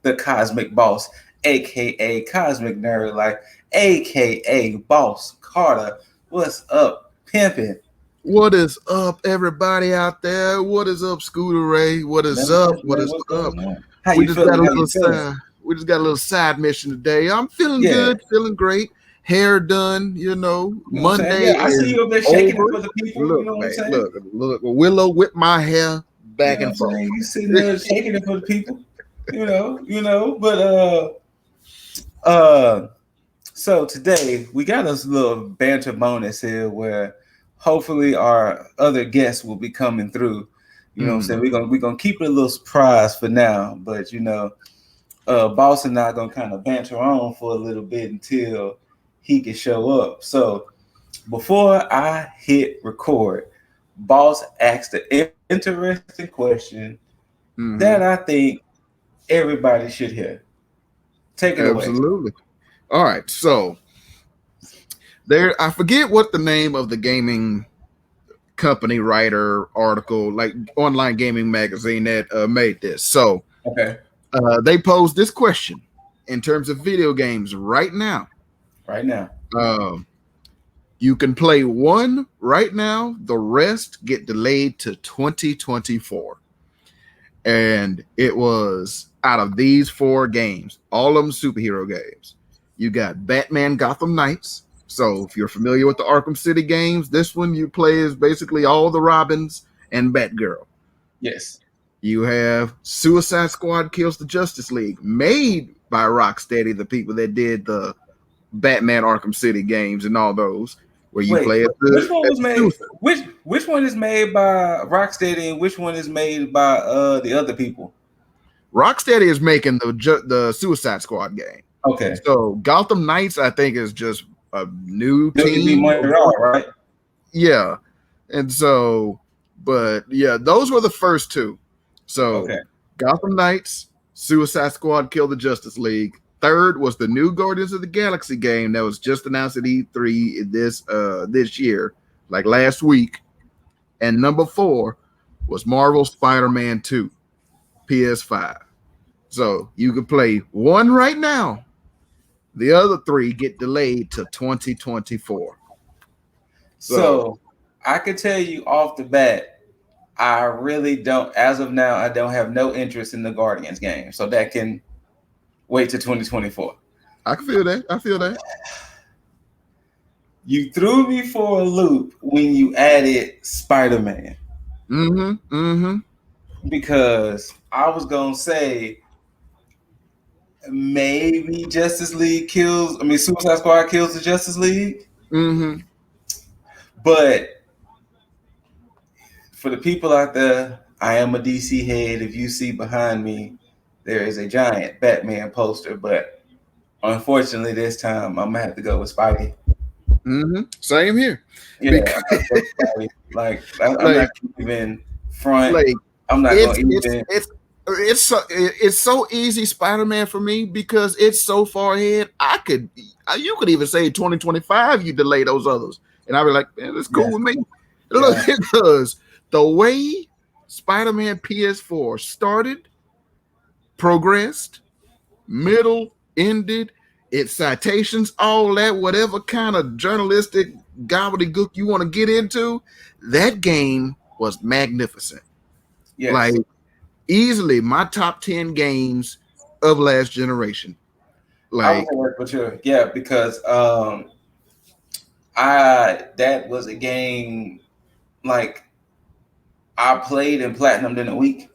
the Cosmic Boss, aka Cosmic Nerd, like aka Boss Carter. What's up, pimpin'? What is up, everybody out there? What is up, Scooter Ray? What is up? What is up? How We you just feeling? got a How you little feeling? side. We just got a little side mission today. I'm feeling Yeah. good, feeling great. Hair done, You know what I'm saying? Monday Yeah, I see is you up there shaking it over. for the people. Look, You know what I'm man, saying? look. Willow whip my hair You back know what I'm and forth. saying? You sitting there shaking it for the people. But so today we got us a little banter bonus here where hopefully our other guests will be coming through. You know what I'm saying? We're gonna keep it a little surprise for now, but Boss and I gonna kind of banter on for a little bit until he can show up. So before I hit record, Boss asked an interesting question that I think everybody should hear. Take it away. Absolutely. All right, so I forget what the name of the gaming company writer article, like online gaming magazine that made this. So Okay. They posed this question in terms of video games right now. Right now. You can play one right now. The rest get delayed to 2024. And it was out of these 4 games, all of them superhero games. You got Batman Gotham Knights. So if you're familiar with the Arkham City games, this one you play is basically all the Robins and Batgirl. Yes. You have Suicide Squad Kills the Justice League, made by Rocksteady, the people that did the Batman Arkham City games and all those, where you play as the which one was made? Which one is made by Rocksteady and which one is made by the other people? Rocksteady is making the Suicide Squad game. Okay. So Gotham Knights, I think, is just a new team. Montreal, right? Yeah. And so, but yeah, those were the first 2. So Gotham Knights, Suicide Squad, Kill the Justice League. Third was the new Guardians of the Galaxy game that was just announced at E3 this year, like last week. And number 4 was Marvel Spider-Man 2, PS5. So you can play one right now. The other 3 get delayed to 2024. So I can tell you off the bat, I really don't, as of now, I don't have no interest in the Guardians game. So that can wait to 2024. I can feel that. You threw me for a loop when you added Spider-Man. Because I was going to say maybe Suicide Squad kills the Justice League. But for the people out there, I am a DC head. If you see behind me, there is a giant Batman poster, but unfortunately this time I'm gonna have to go with Spidey. Same here. Yeah, I'm not even front. Like, I'm not going to even. It's so easy Spider-Man for me because it's so far ahead. You could even say 2025 you delay those others, and I'd be like, man, that's cool with me. Yeah. Look, because the way Spider-Man PS4 started, progressed, middle, ended, its citations, all that, whatever kind of journalistic gobbledygook you want to get into, that game was magnificent. Yes. Like, easily my top 10 games of last generation. Like, I was gonna work with you, yeah, because that was a game like I played and platinumed in a week.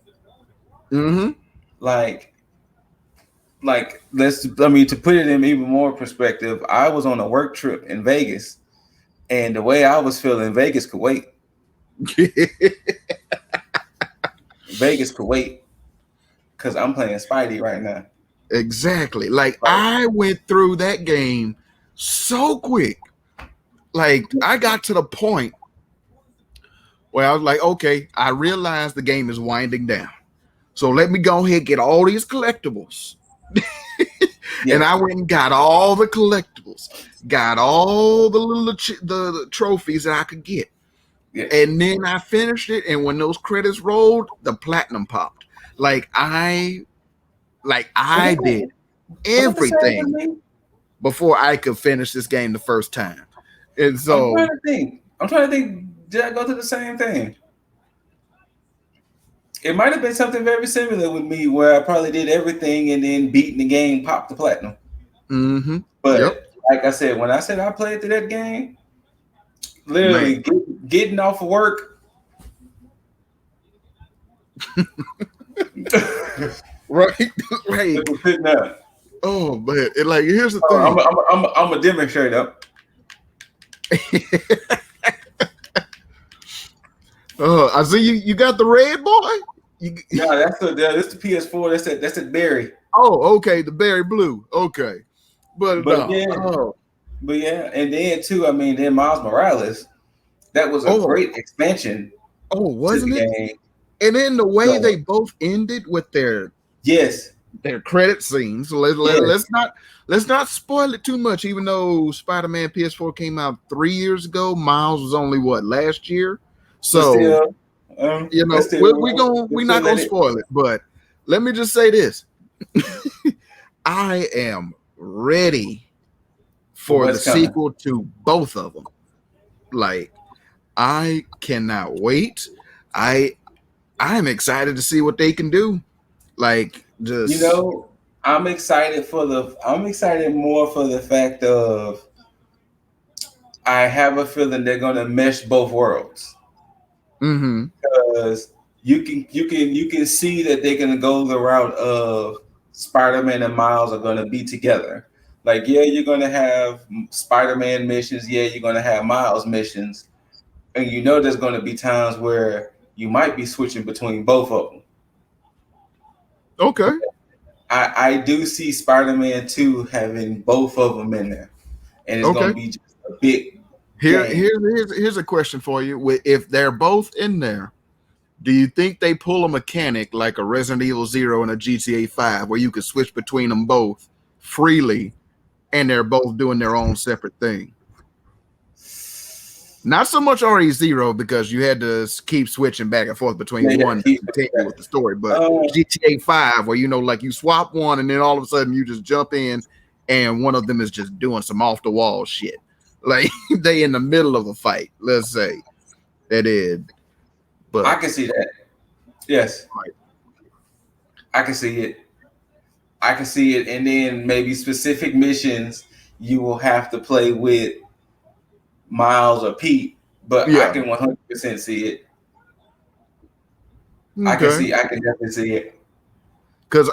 To put it in even more perspective, I was on a work trip in Vegas, and the way I was feeling, Vegas could wait. Vegas could wait because I'm playing Spidey right now. Exactly. Like, I went through that game so quick. Like, I got to the point where I was like, okay, I realized the game is winding down. So let me go ahead and get all these collectibles. And I went and got all the collectibles, got all the little the trophies that I could get. Yeah. And then I finished it. And when those credits rolled, the platinum popped. Like, I Like I did Was it the same with everything me? before I could finish this game the first time. And I'm so trying to think. I'm trying to think. Did I go through the same thing? It might have been something very similar with me, where I probably did everything and then beating the game, popped the platinum. Yep. But like I said, when I said I played through that game, Man. literally getting off of work. Right. Right. Sitting up. Oh man. And like here's the I'm thing. a demonstrator. I see you got the red boy? No, that's the PS4. That's the berry. Oh, okay, the berry blue. Okay. But But no. yeah, and then too, I mean, then Miles Morales, that was a great expansion to wasn't the it? game. And then the way So, they both ended with their credit scenes. So let's not spoil it too much. Even though Spider-Man PS4 came out 3 years ago, Miles was only last year. So we're not gonna spoil it. But let me just say this: I am ready for the sequel to both of them. Like I cannot wait. I'm excited to see what they can do. Like just I'm excited more for the fact of I have a feeling they're gonna mesh both worlds. Because you can see that they're gonna go the route of Spider-Man and Miles are gonna be together. Like, yeah, you're gonna have Spider-Man missions, yeah, you're gonna have Miles missions, and there's gonna be times where you might be switching between both of them. Okay. I do see Spider-Man 2 having both of them in there, and it's gonna be just a big. Here's a question for you. If they're both in there, do you think they pull a mechanic like a Resident Evil 0 and a GTA 5 where you could switch between them both freely and they're both doing their own separate thing? Not so much RE0 because you had to keep switching back and forth between one to continue with the story, but GTA 5 where like you swap one and then all of a sudden you just jump in and one of them is just doing some off the wall shit. Like they in the middle of a fight, let's say. That is. But I can see that. Yes. Right. I can see it. And then maybe specific missions you will have to play with Miles or Pete, but I can 100% see it. Okay. I can definitely see it. Because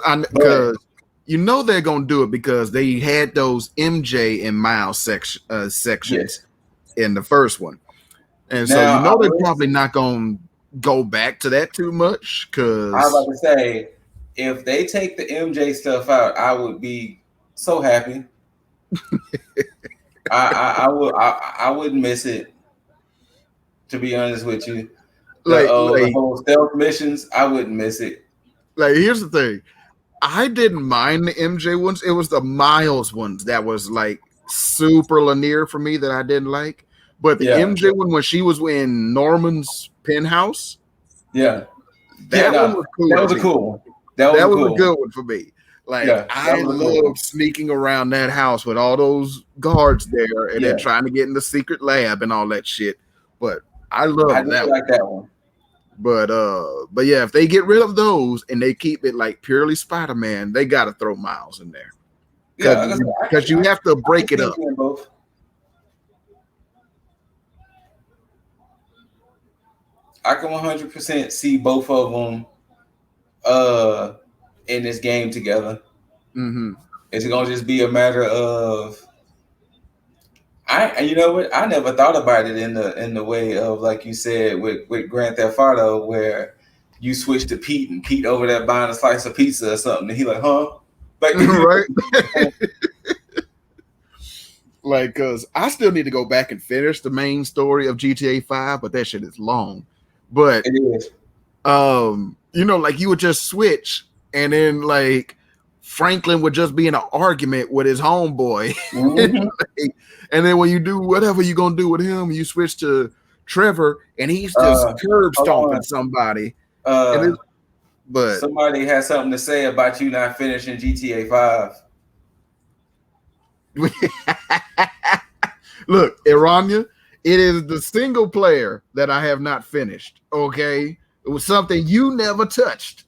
they're gonna do it because they had those MJ and Miles sections in the first one, and now, so they're probably not gonna go back to that too much. Because I was about to say, if they take the MJ stuff out, I would be so happy. I wouldn't miss it. To be honest with you, the whole stealth missions, I wouldn't miss it. Like, here's the thing. I didn't mind the MJ ones. It was the Miles ones that was like super linear for me that I didn't like. But the MJ one when she was in Norman's penthouse, one was cool. That was a cool one. That was a good one for me. Like I loved sneaking around that house with all those guards there and then trying to get in the secret lab and all that shit. But I love that like that one. But yeah, if they get rid of those and they keep it like purely Spider-Man, they got to throw Miles in there. Because you have to break it up. I can 100% see both of them in this game together. It's gonna just be a matter of you know what? I never thought about it in the way of, like you said, with Grand Theft Auto, where you switch to Pete and Pete over there buying a slice of pizza or something, and he like, huh? Like, right? Like, cause I still need to go back and finish the main story of GTA 5, but that shit is long. But it is. Like you would just switch, and then like Franklin would just be in an argument with his homeboy. And then when you do whatever you're gonna do with him, you switch to Trevor, and he's just curb stomping somebody. But somebody has something to say about you not finishing GTA 5. look, Irania, it is the single player that I have not finished. Okay, it was something you never touched.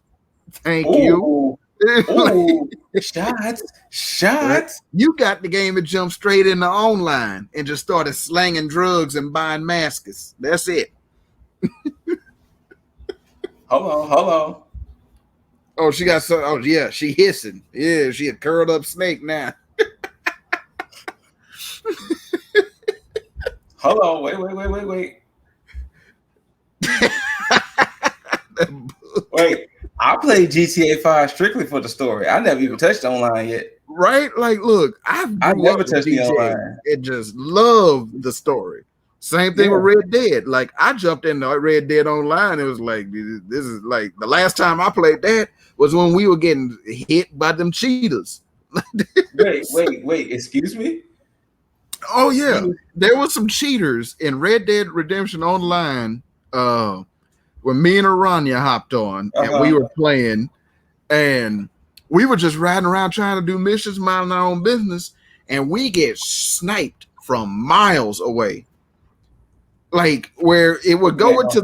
Thank you. Ooh, Like, ooh, shots, right? shots. You got the game and jumped straight into online and just started slanging drugs and buying masks. That's it. Hold on. Oh, she got so. Oh, yeah, she hissing. Yeah, she a curled up snake now. Hold on. Wait. Wait. I played GTA 5 strictly for the story. I never even touched online yet. Right? Like, look, I I grew up never with touched the GTA online. and just loved the story. Same thing Yeah. with Red Dead. Like, I jumped into Red Dead Online. It was like, this is like the last time I played that was when we were getting hit by them cheetahs. Wait. Excuse me? Oh yeah, there was some cheaters in Red Dead Redemption Online. When me and Aranya hopped on and we were playing, and we were just riding around trying to do missions, minding our own business, and we get sniped from miles away, like where it would go into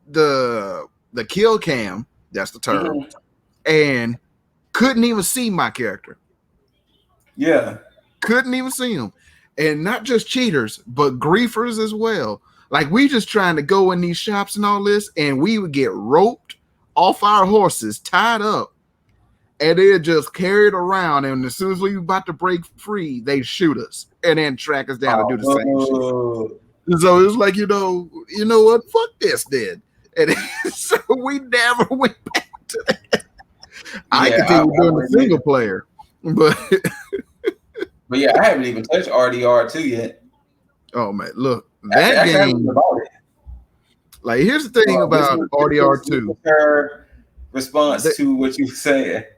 the kill cam. That's the term, and couldn't even see my character. Yeah. Couldn't even see him. And not just cheaters, but griefers as well. Like we just trying to go in these shops and all this, and we would get roped off our horses, tied up, and then just carried around. And as soon as we were about to break free, they shoot us and then track us down to do the same shit. So it was like, you know what? Fuck this then. And so we never went back to that. I continued doing the single player, but yeah, I haven't even touched RDR2 yet. Oh man, look, that game. Like, here's the thing about RDR2. Response to what you said.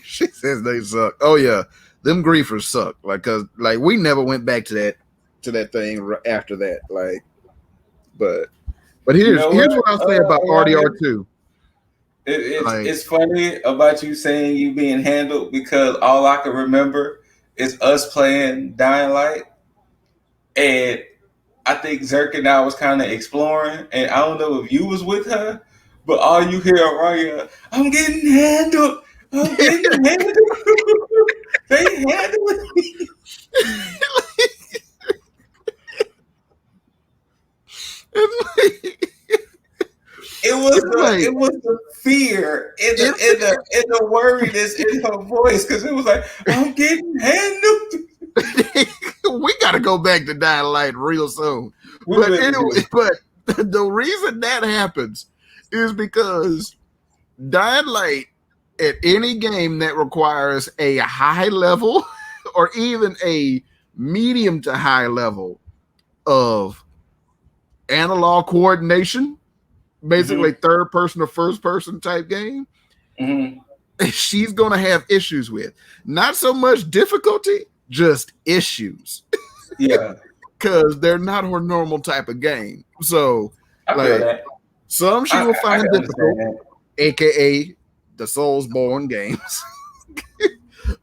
She says they suck. Oh yeah, them griefers suck. Like, cause like we never went back to that thing after that. Like, but here's what I'll say about RDR2. It's funny about you saying you being handled because all I can remember is us playing Dying Light, and I think Zerk and I was kind of exploring, and I don't know if you was with her, but all you hear around here, I'm getting handled. I'm getting handled. They handled me. It was the fear in the worriness in her voice, because it was like, I'm getting handled. We gotta go back to Dying Light real soon. But anyway, but the reason that happens is because Dying Light, at any game that requires a high level or even a medium to high level of analog coordination, basically third person or first person type game, she's going to have issues with. Not so much difficulty, just issues. Yeah. Because they're not her normal type of game. So, like, some she will find difficult, aka the Soulsborne games.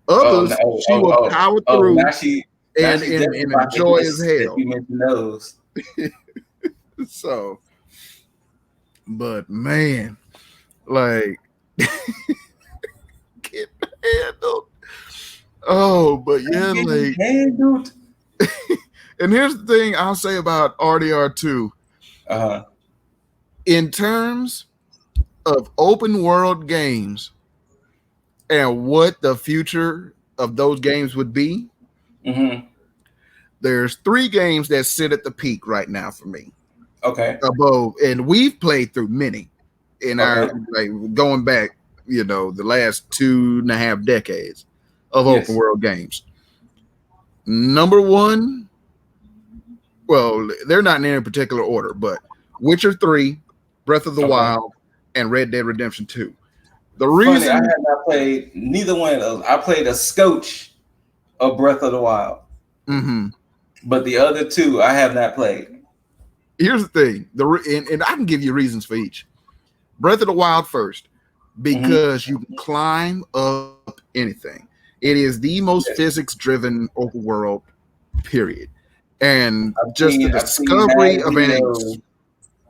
Others she will power through and enjoy as hell. You mentioned those. So, but man, like, get handled. Oh, but yeah, like handled. And here's the thing I'll say about RDR2. In terms of open world games and what the future of those games would be, there's 3 games that sit at the peak right now for me. Okay. Above, and we've played through many in our, like, going back, the last 2.5 decades of open world games. Number 1, well, they're not in any particular order, but Witcher 3, Breath of the Wild, and Red Dead Redemption 2. The reason I have not played neither one of those. I played a scotch of Breath of the Wild. But the other 2 I have not played. Here's the thing, and I can give you reasons for each. Breath of the Wild first. Mm-hmm. because you can climb up anything. It is the most Yeah. physics driven open world, period. And just the I've seen discovery mad of any, videos.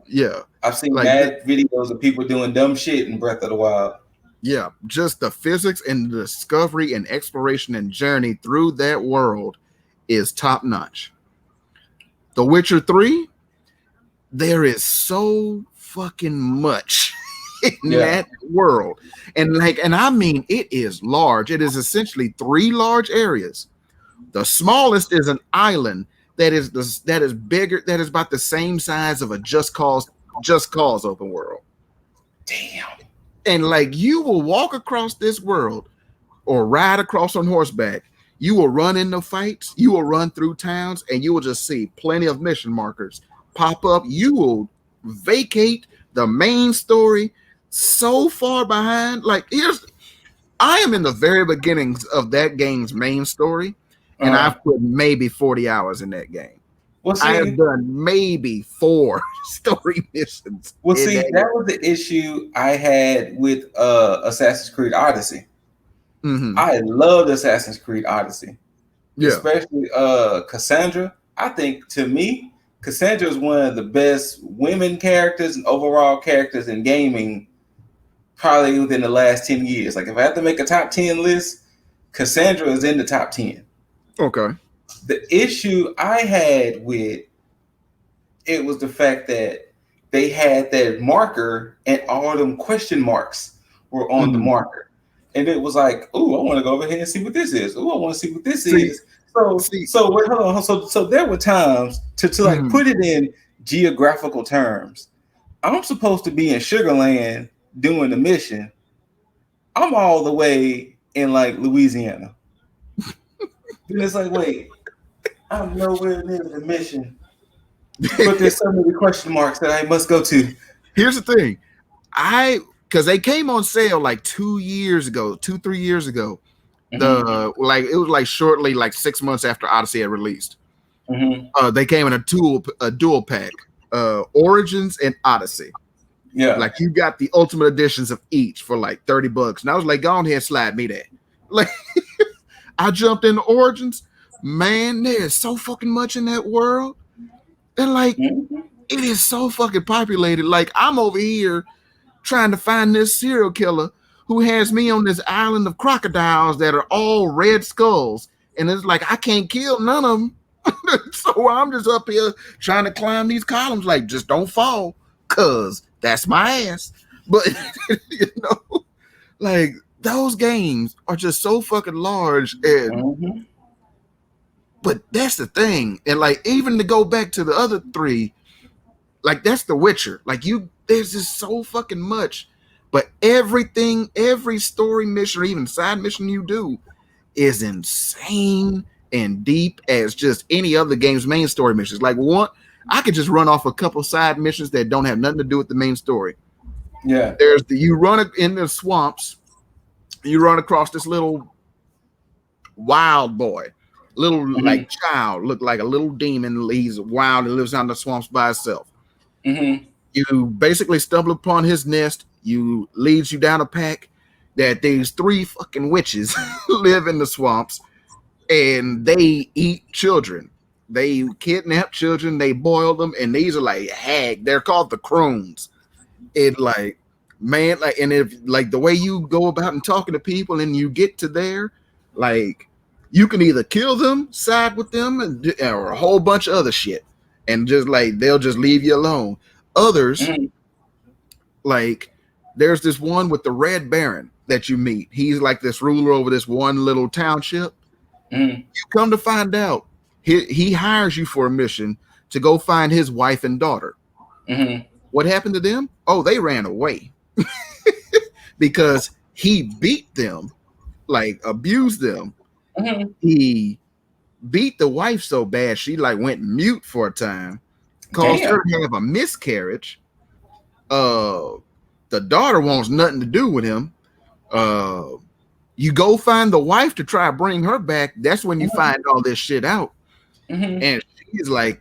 yeah, I've seen like mad videos of people doing dumb shit in Breath of the Wild. yeah, just the physics and the discovery and exploration and journey through that world is top notch. The Witcher 3, there is so fucking much in Yeah. that world. And I mean it is large. It is essentially three large areas. The smallest is an island that is bigger, that is about the same size of a Just Cause open world. Damn. And like you will walk across this world or ride across on horseback. You will run into fights, you will run through towns, and you will just see plenty of mission markers pop up. You will vacate the main story so far behind. Like, I am in the very beginnings of that game's main story, and Uh, I've put maybe 40 hours in that game. well, I have see, done maybe 4 story missions in that that game. was the issue I had with Assassin's Creed Odyssey. Mm-hmm. I loved Assassin's Creed Odyssey, Yeah. especially Cassandra. I think to me, Cassandra is one of the best women characters and overall characters in gaming, probably within the last 10 years. Like if I have to make a top 10 list, Cassandra is in the top 10. Okay. The issue I had with it was the fact that they had that marker and all them question marks were on the Mm-hmm. marker. And it was like, oh, I want to go over here and see what this is. Oh, I want to see what this See, is. So, see. so wait, hold on. So there were times to like Mm-hmm. put it in geographical terms. I'm supposed to be in Sugarland doing the mission. I'm all the way in like Louisiana. Then it's like, wait, I'm nowhere near the mission, but there's so many question marks that I must go to. Here's the thing. Because they came on sale like 2 years ago, 2, 3 years ago. Mm-hmm. It was like shortly, like 6 months after Odyssey had released. Mm-hmm. They came in a dual pack, Origins and Odyssey. Yeah. Like you got the ultimate editions of each for like $30, and I was like, go on here, slide me that. Like I jumped into Origins, man. There's so fucking much in that world, and like Mm-hmm. it is so fucking populated. Like I'm over here trying to find this serial killer who has me on this island of crocodiles that are all red skulls. And it's like, I can't kill none of them. So I'm just up here trying to climb these columns, like, just don't fall, cause that's my ass. But, like, those games are just so fucking large. And, Mm-hmm. but that's the thing. And, like, even to go back to the other 3, like that's The Witcher. Like there's just so fucking much, but everything, every story mission or even side mission you do is insane and deep as just any other game's main story missions. Like I could just run off a couple side missions that don't have nothing to do with the main story. Yeah. You run in the swamps, you run across this little wild boy, little Mm-hmm. like child, look like a little demon. He's wild and lives out in the swamps by himself. Mm-hmm. You basically stumble upon his nest. You leads you down a pack that these 3 fucking witches live in the swamps, and they eat children. They kidnap children, they boil them, and these are like hag. They're called the crones. It like, man, like, and if like the way you go about and talking to people, and you get to there, like you can either kill them, side with them, or a whole bunch of other shit, and just like they'll just leave you alone. Others, Mm-hmm. like there's this one with the Red Baron that you meet. He's like this ruler over this one little township. Mm-hmm. You come to find out, he hires you for a mission to go find his wife and daughter. Mm-hmm. What happened to them? Oh, they ran away because he beat them, like abused them. Mm-hmm. He beat the wife so bad she like went mute for a time, caused Damn. her to have a miscarriage. The daughter wants nothing to do with him. You go find the wife to try to bring her back. That's when you find all this shit out. Mm-hmm. And she's like,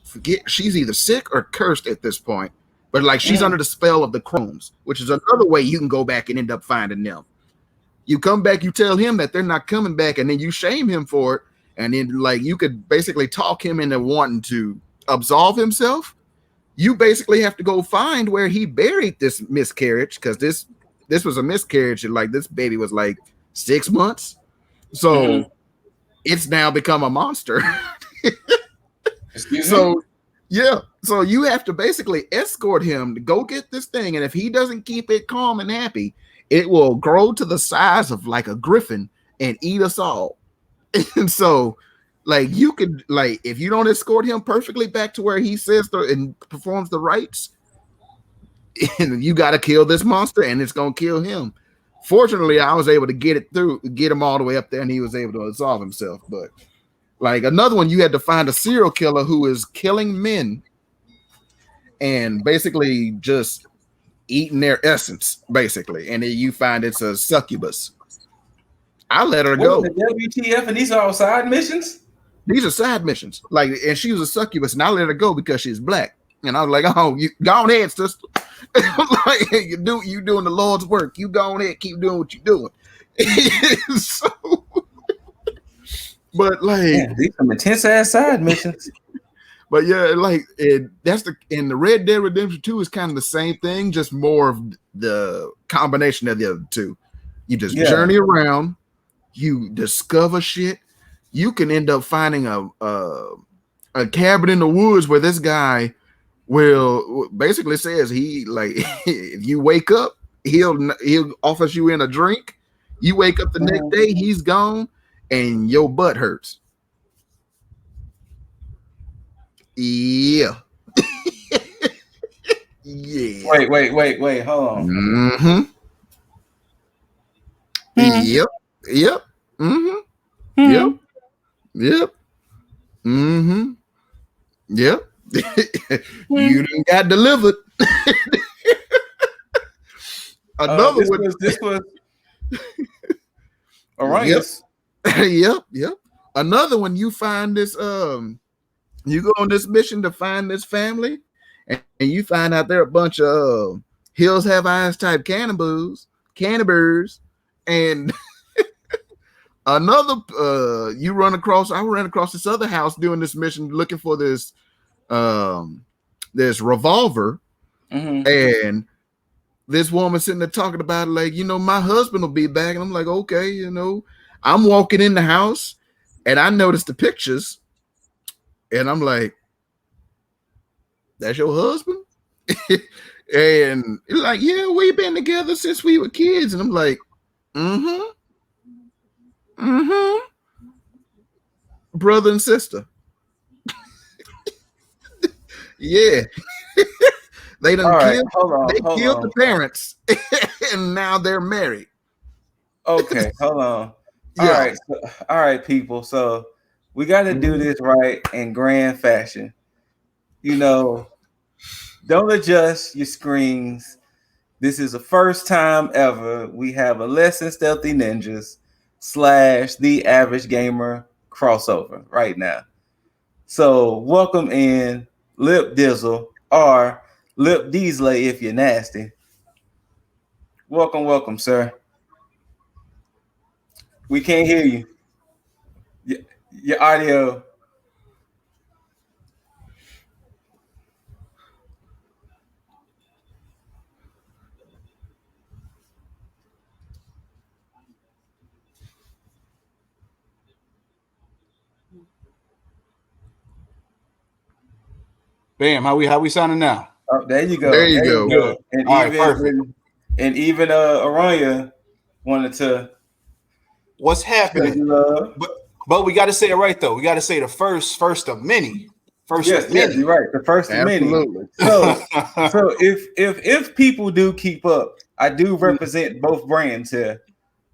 forget, she's either sick or cursed at this point. But like she's under the spell of the chromes, which is another way you can go back and end up finding them. You come back, you tell him that they're not coming back, and then you shame him for it. And then like you could basically talk him into wanting to absolve himself. You basically have to go find where he buried this miscarriage, because this was a miscarriage, and like this baby was like 6 months. So it's now become a monster. So yeah, so you have to basically escort him to go get this thing, and if he doesn't keep it calm and happy, it will grow to the size of like a griffin and eat us all. And so like you could, like, if you don't escort him perfectly back to where he says and performs the rites, and you got to kill this monster, and it's gonna kill him. Fortunately, I was able to get him all the way up there, and he was able to absolve himself. But like another one, you had to find a serial killer who is killing men and basically just eating their essence, basically. And then you find it's a succubus. I let her go. WTF, and these are all side missions? These are side missions. Like, and she was a succubus, and I let her go because she's black. And I was like, oh, you go ahead, sister. Like, you doing the Lord's work. You go ahead, keep doing what you're doing. So, but like, these are some intense ass side missions. But yeah, like that's the Red Dead Redemption 2 is kind of the same thing, just more of the combination of the other two. You just journey around, you discover shit. You can end up finding a cabin in the woods where this guy will basically says he, like, if you wake up, he'll offers you in a drink. You wake up the next day, he's gone, and your butt hurts. Yeah. Yeah. Wait. Hold on. Mm-hmm. Yep. Mm-hmm. Yep. Mm-hmm. Yep. You done got delivered. Another one. This was Orions. Yep. Another one, you find this you go on this mission to find this family, and you find out they're a bunch of Hills Have Eyes type cannibals, and another I ran across this other house doing this mission looking for this revolver, and this woman sitting there talking about it, like, my husband will be back, and I'm like, okay, I'm walking in the house and I noticed the pictures. And I'm like, that's your husband? And it's like, yeah, we've been together since we were kids. And I'm like, brother and sister. Yeah. They done killed the parents, and now they're married. Okay, hold on. All right, people. So we got to do this right in grand fashion. Don't adjust your screens. This is the first time ever we have a Less Than Stealthy Ninjas / The Average Gamer crossover right now. So welcome in Lip Dizzle, or Lip Deasley if you're nasty. Welcome, sir. We can't hear you. Your audio. Bam, how we sounding now? Oh, there you go. There you go. And all even right, perfect. And even Aranya wanted to. What's happening? But we got to say it right though. We got to say the first of many. Yes, you're right. The first of many. So if people do keep up, I do represent both brands here,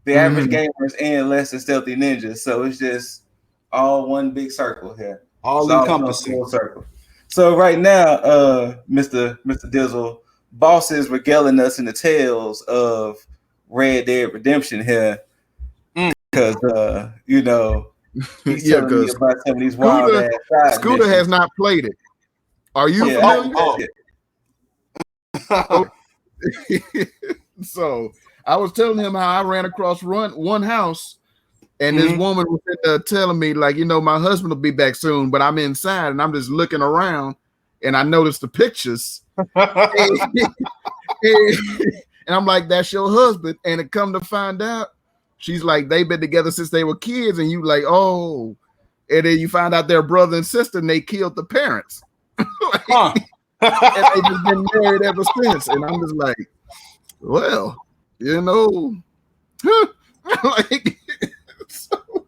the Average Gamers and Less Than Stealthy Ninjas. So it's just all one big circle here. All encompassing circle. So right now, Mr. Dizzle, Boss is regaling us in the tales of Red Dead Redemption here, because he's telling me about some of these wild ass Scooter has not played it. Are you familiar? So I was telling him how I ran across one house, and this woman was telling me, like, my husband will be back soon, but I'm inside and I'm just looking around, and I noticed the pictures. And I'm like, that's your husband. And it come to find out, she's like, they've been together since they were kids. And you like, oh, and then you find out they're brother and sister, and they killed the parents. And they've just been married ever since. And I'm just like, well, like, so,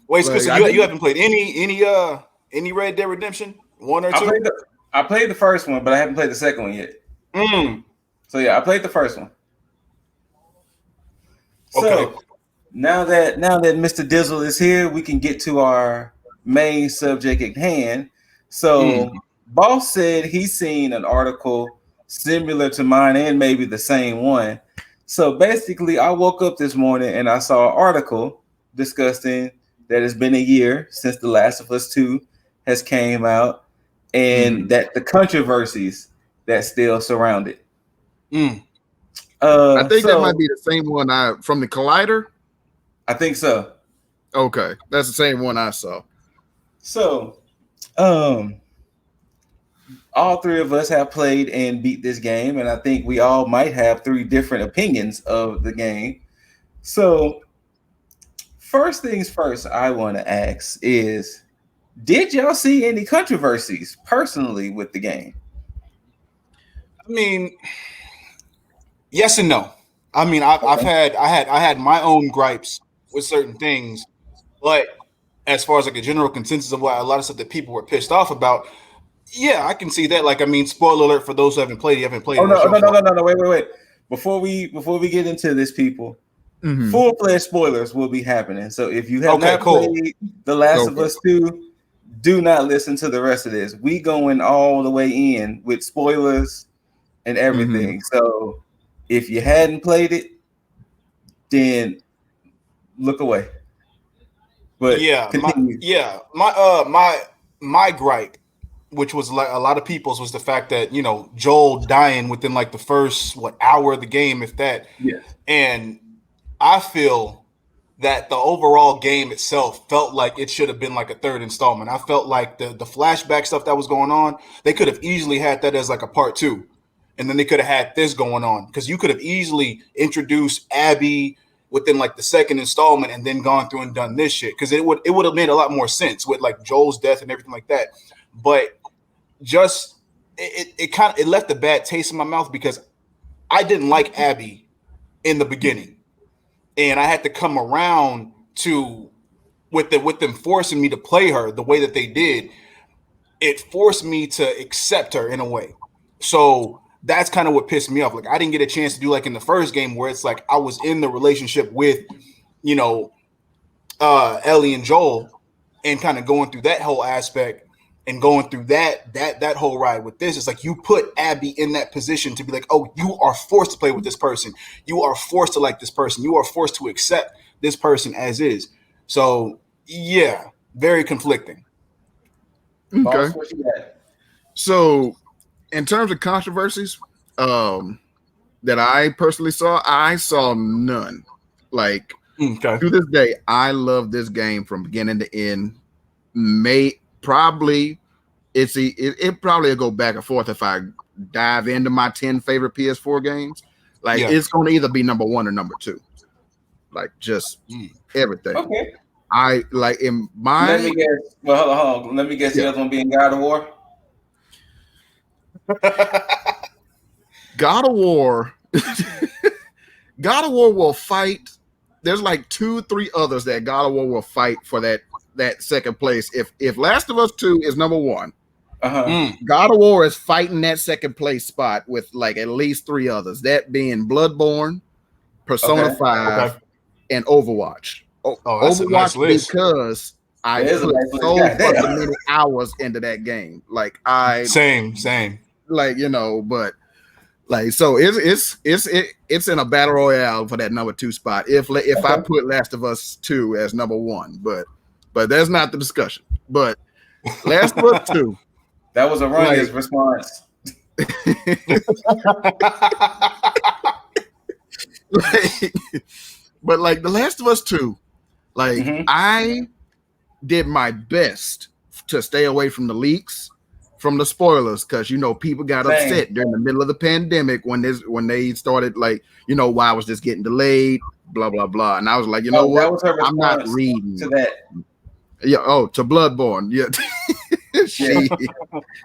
wait, Spencer, like, you haven't played any Red Dead Redemption 1 or 2? I played the first one, but I haven't played the second one yet. So yeah, I played the first one. Okay. So now that Mr. Dizzle is here, we can get to our main subject at hand. So Boss said he's seen an article similar to mine and maybe the same one. So basically, I woke up this morning and I saw an article discussing that it's been a year since The Last of Us 2 has came out, and that the controversies that still surround it. I think that might be the same one from the Collider. I think so. Okay, that's the same one I saw. So, all three of us have played and beat this game, and I think we all might have 3 different opinions of the game. So, first things first, I want to ask is, did y'all see any controversies personally with the game? I mean, yes and no. I mean, I had my own gripes with certain things, but as far as like a general consensus of what a lot of stuff that people were pissed off about, yeah, I can see that. Like, I mean, spoiler alert for those who haven't played. You haven't played. Oh no! Wait! Before we get into this, people, full-fledged spoilers will be happening. So if you have not played The Last of Us 2, do not listen to the rest of this. We going all the way in with spoilers and everything. So if you hadn't played it, then look away. But my gripe, which was like a lot of people's, was the fact that Joel dying within like the first hour of the game, if that. Yes. And I feel that the overall game itself felt like it should have been like a 3rd installment. I felt like the flashback stuff that was going on, they could have easily had that as like a part 2. And then they could have had this going on, because you could have easily introduced Abby within like the 2nd installment and then gone through and done this shit, because it would have made a lot more sense with like Joel's death and everything like that. But just it left a bad taste in my mouth, because I didn't like Abby in the beginning, and I had to come around to with them forcing me to play her the way that they did. It forced me to accept her in a way. So that's kind of what pissed me off. Like, I didn't get a chance to do like in the first game, where it's like I was in the relationship with, Ellie and Joel, and kind of going through that whole aspect and going through that whole ride. With this, it's like you put Abby in that position to be like, oh, you are forced to play with this person. You are forced to like this person. You are forced to accept this person as is. So yeah, very conflicting. Okay. So in terms of controversies that I personally saw, I saw none. Like, to this day, I love this game from beginning to end. It probably will go back and forth if I dive into my 10 favorite PS4 games. Like, it's going to either be number 1 or number 2. Like, just everything. Okay. I like in my. Let me guess. Well, hold on. Let me guess. The other one being God of War. God of War. God of War will fight. There's like 2-3 others that God of War will fight for that second place. If Last of Us 2 is number 1, God of War is fighting that second place spot with like at least 3 others. That being Bloodborne, Persona 5, and Overwatch. That's a nice list. Because I put so fucking many hours into that game. Like same. Like, but like, so it's in a battle royale for that number 2 spot. If I put Last of Us 2 as number 1, but that's not the discussion. But Last of Us 2, that was a Runya's response. Like, but like The Last of Us 2, like I did my best to stay away from the leaks, from the spoilers, because people got upset during the middle of the pandemic when they started, like, why was this getting delayed, blah blah blah. And I was like, that what? was her I'm not response reading to that. Yeah, to Bloodborne. Yeah.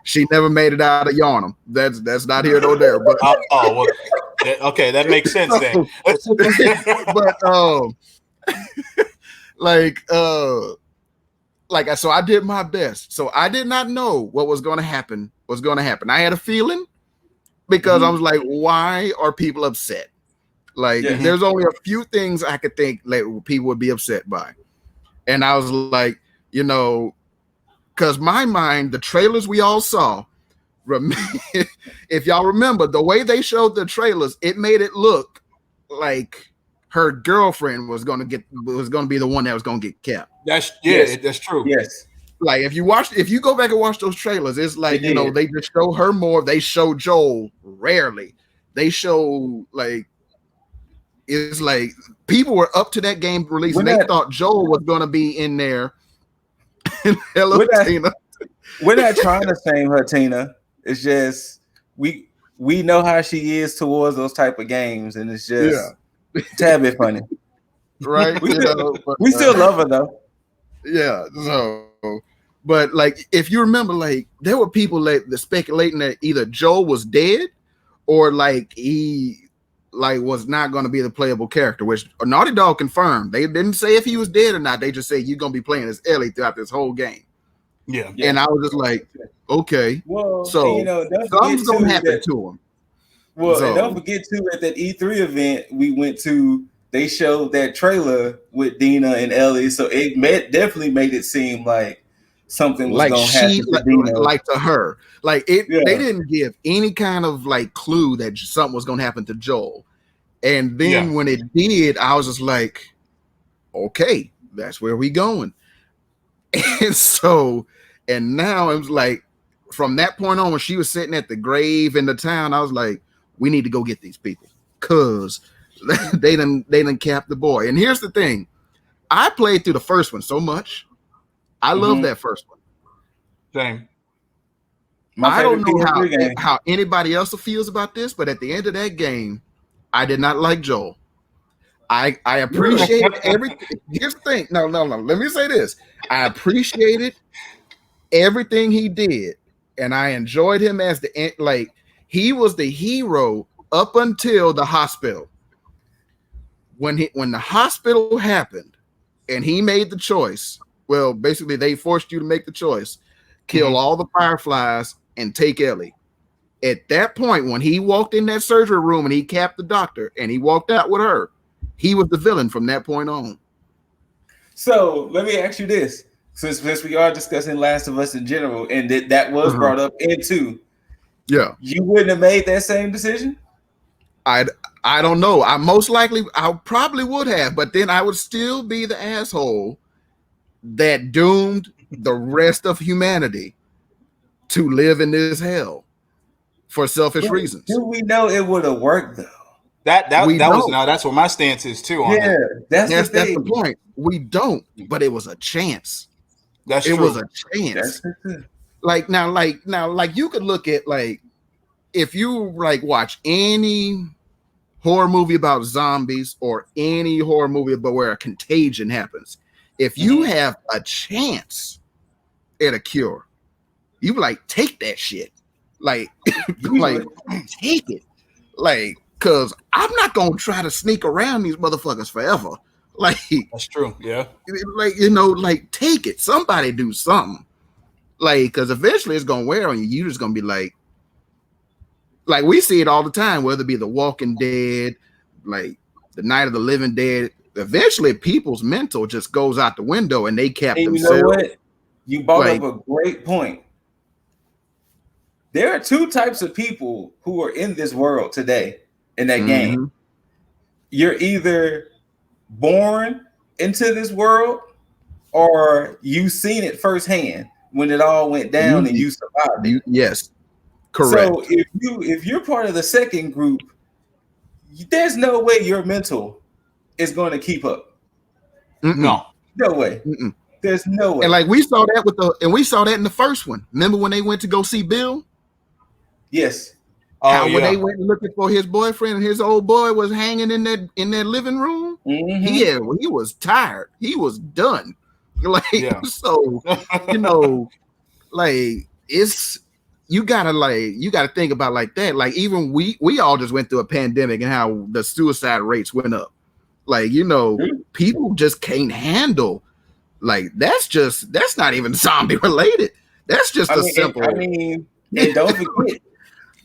she never made it out of Yarnum. That's not here nor there. But well, okay, that makes sense then. But so I did my best. So I did not know what was going to happen. I had a feeling, because I was like, why are people upset? Like, there's only a few things I could think like people would be upset by. And I was like, because my mind, the trailers we all saw, if y'all remember the way they showed the trailers, it made it look like her girlfriend was going to be the one that was going to get kept. That's true. Yes. Like, if you go back and watch those trailers, it's like, they just show her more. They show Joel rarely. They show, like, it's like people were up to that game release and they thought Joel was going to be in there. Hello, Tina. We're not trying to shame her, Tina. It's just we know how she is towards those type of games, and it's just a tad bit funny, right? We still love her though. Yeah. So, but like, if you remember, like, there were people like speculating that either Joel was dead or like he was not going to be the playable character, which Naughty Dog confirmed. They didn't say if he was dead or not. They just say you're going to be playing as Ellie throughout this whole game. Yeah. And I was just like, okay. Well, so something's going to happen to him. Well, and don't forget too, at that E3 event we went to, they showed that trailer with Dina and Ellie, so it definitely made it seem like something was going to happen to Dina. Like to her. Like, they didn't give any kind of like clue that something was going to happen to Joel. And then when it did, I was just like, okay, that's where we going. And now it was like, from that point on, when she was sitting at the grave in the town, I was like, we need to go get these people, because they done capped the boy. And here's the thing. I played through the first one so much. I love that first one. Same. I don't know how anybody else feels about this, but at the end of that game, I did not like Joel. I appreciated everything. Here's the thing. No. Let me say this. I appreciated everything he did, and I enjoyed him as he was the hero up until the hospital. When the hospital happened and he made the choice, well, basically they forced you to make the choice, kill all the Fireflies and take Ellie. At that point, when he walked in that surgery room and he capped the doctor and he walked out with her, he was the villain from that point on. So let me ask you this. Since we are discussing Last of Us in general, and that was brought up into, you wouldn't have made that same decision? I don't know. I probably would have, but then I would still be the asshole that doomed the rest of humanity to live in this hell for selfish reasons. Do we know it would have worked though? That's what my stance is too. On that's the point. We don't, but it was a chance. It was a chance. Like you could look at, like, if you like watch any horror movie about zombies or any horror movie about where a contagion happens, if you have a chance at a cure, you like take that shit. Like, take it. Like, cause I'm not gonna try to sneak around these motherfuckers forever. Like, that's true. Yeah. Like, take it. Somebody do something. Like, cause eventually it's gonna wear on you. You're just gonna be like we see it all the time, whether it be The Walking Dead, like the Night of the Living Dead. Eventually, people's mental just goes out the window and they cap themselves. You know what? You brought up a great point. There are two types of people who are in this world today in that game. You're either born into this world or you've seen it firsthand when it all went down and you survived it. Yes. Correct. So if you're part of the second group, there's no way your mental is going to keep up. No. No way. There's no way. And like we saw that in the first one. Remember when they went to go see Bill? Yes. How when they went looking for his boyfriend and his old boy was hanging in that living room, he was tired. He was done. Like so, like it's you gotta think about like that. Like even we all just went through a pandemic and how the suicide rates went up. Like people just can't handle. Like that's not even zombie related. That's just simple. And don't forget,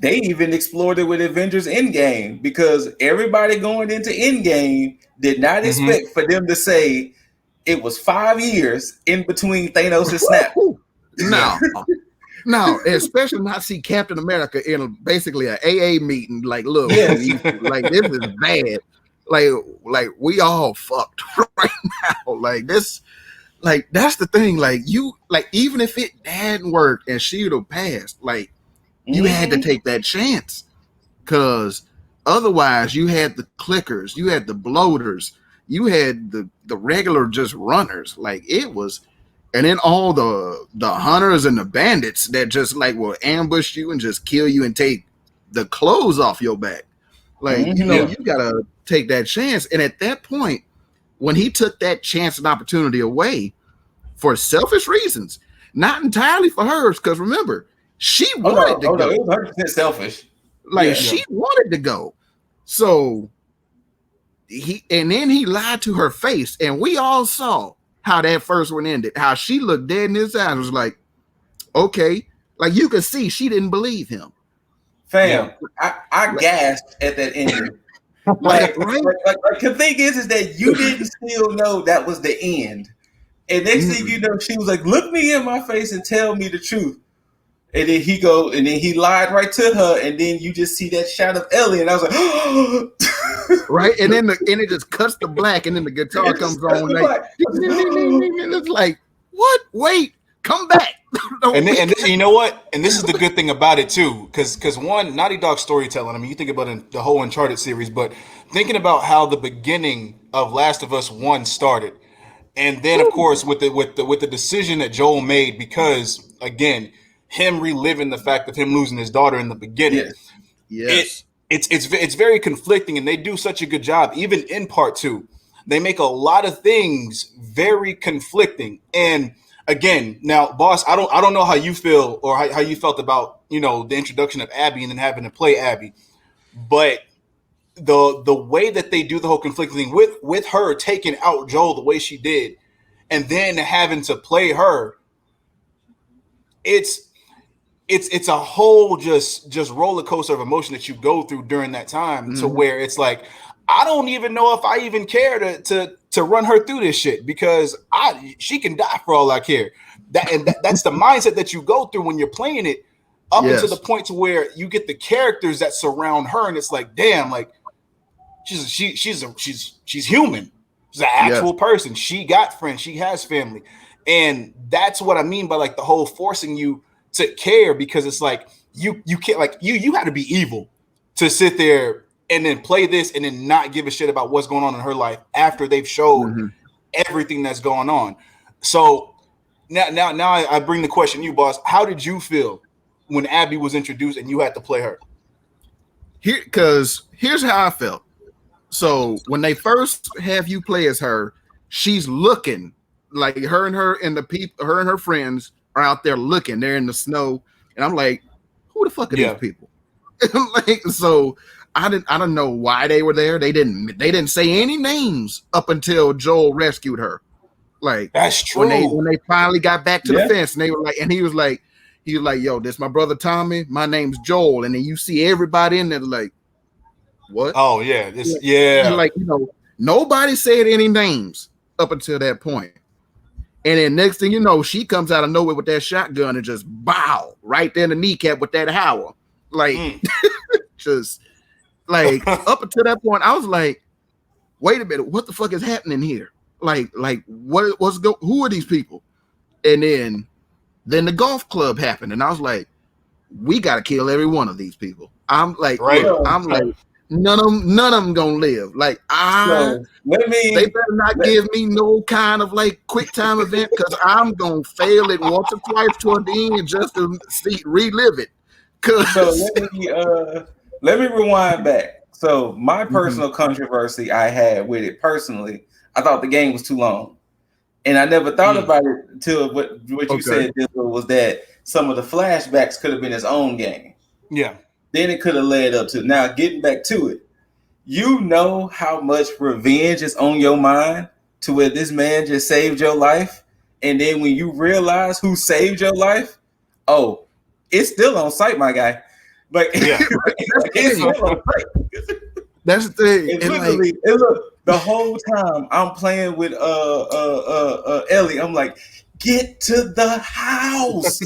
they even explored it with Avengers Endgame, because everybody going into Endgame did not expect for them to say it was 5 years in between Thanos and Snap. No, especially not see Captain America in basically an AA meeting. Like, look, like this is bad. Like we all fucked right now. Like this. Like that's the thing. Like even if it hadn't worked and she would have passed, like you had to take that chance, because otherwise you had the clickers, you had the bloaters, you had the regular just runners. Like it was, and then all the hunters and the bandits that just like will ambush you and just kill you and take the clothes off your back. Like you gotta take that chance. And at that point, when he took that chance and opportunity away for selfish reasons, not entirely for hers, because remember, she wanted to go. No, it was 100% selfish. Like she wanted to go. So then he lied to her face, and we all saw how that first one ended. How she looked dead in his eyes and was like, okay. Like you could see she didn't believe him. Fam, I gasped at that ending. Like the thing is that you didn't still know that was the end. And next thing you know, she was like, look me in my face and tell me the truth. And then he lied right to her, and then you just see that shot of Ellie, and I was like, oh. Right, and then it just cuts to black, and then the guitar comes on, like, and it's like, what? Wait, come back. And you know what? And this is the good thing about it too, because one, Naughty Dog storytelling. I mean, you think about the whole Uncharted series, but thinking about how the beginning of Last of Us 1 started, and then of course with the decision that Joel made, because again, him reliving the fact of him losing his daughter in the beginning. Yes. It's very conflicting, and they do such a good job. Even in part 2, they make a lot of things very conflicting. And again, now, boss, I don't know how you feel or how you felt about the introduction of Abby and then having to play Abby, but the way that they do the whole conflicting thing with her taking out Joel the way she did, and then having to play her, it's a whole just roller coaster of emotion that you go through during that time, to where it's like, I don't even know if I even care to run her through this shit, because she can die for all I care. That's the mindset that you go through when you're playing it, up until the point to where you get the characters that surround her, and it's like, damn, like she's human. She's an actual person. She got friends. She has family, and that's what I mean by like the whole forcing you to care, because it's like you can't, like you had to be evil to sit there and then play this and then not give a shit about what's going on in her life after they've showed everything that's going on. So now I bring the question to you, boss. How did you feel when Abby was introduced and you had to play her? Because here's how I felt. So when they first have you play as her, she's looking like her and her friends are out there looking. They're in the snow, and I'm like, who the fuck are these people? Like, so I don't know why they were there. They didn't say any names up until Joel rescued her. Like, that's true. When they finally got back to the fence, and they were like, and he was like, yo, this my brother Tommy. My name's Joel. And then you see everybody in there like, what? Oh yeah, like, nobody said any names up until that point. And then next thing you know, she comes out of nowhere with that shotgun and just bow right there in the kneecap with that howl. Like, just like up until that point, I was like, wait a minute, what the fuck is happening here? Like who are these people? And then the golf club happened, and I was like, we got to kill every one of these people. I'm like, Right. look, I'm like, none of them gonna live. Like, So they better not give me no kind of like quick time event because I'm gonna fail it once or twice toward the end just to relive it. So let me rewind back. So my personal controversy I had with it personally, I thought the game was too long. And I never thought about it until what you said was that some of the flashbacks could have been his own game. Yeah. Then it could have led up to now getting back to it. You know how much revenge is on your mind to where this man just saved your life. And then when you realize who saved your life, oh, it's still on site, my guy. Like, yeah. it's still on site. That's the thing. It's literally, like, look, the whole time I'm playing with Ellie, I'm like, get to the house.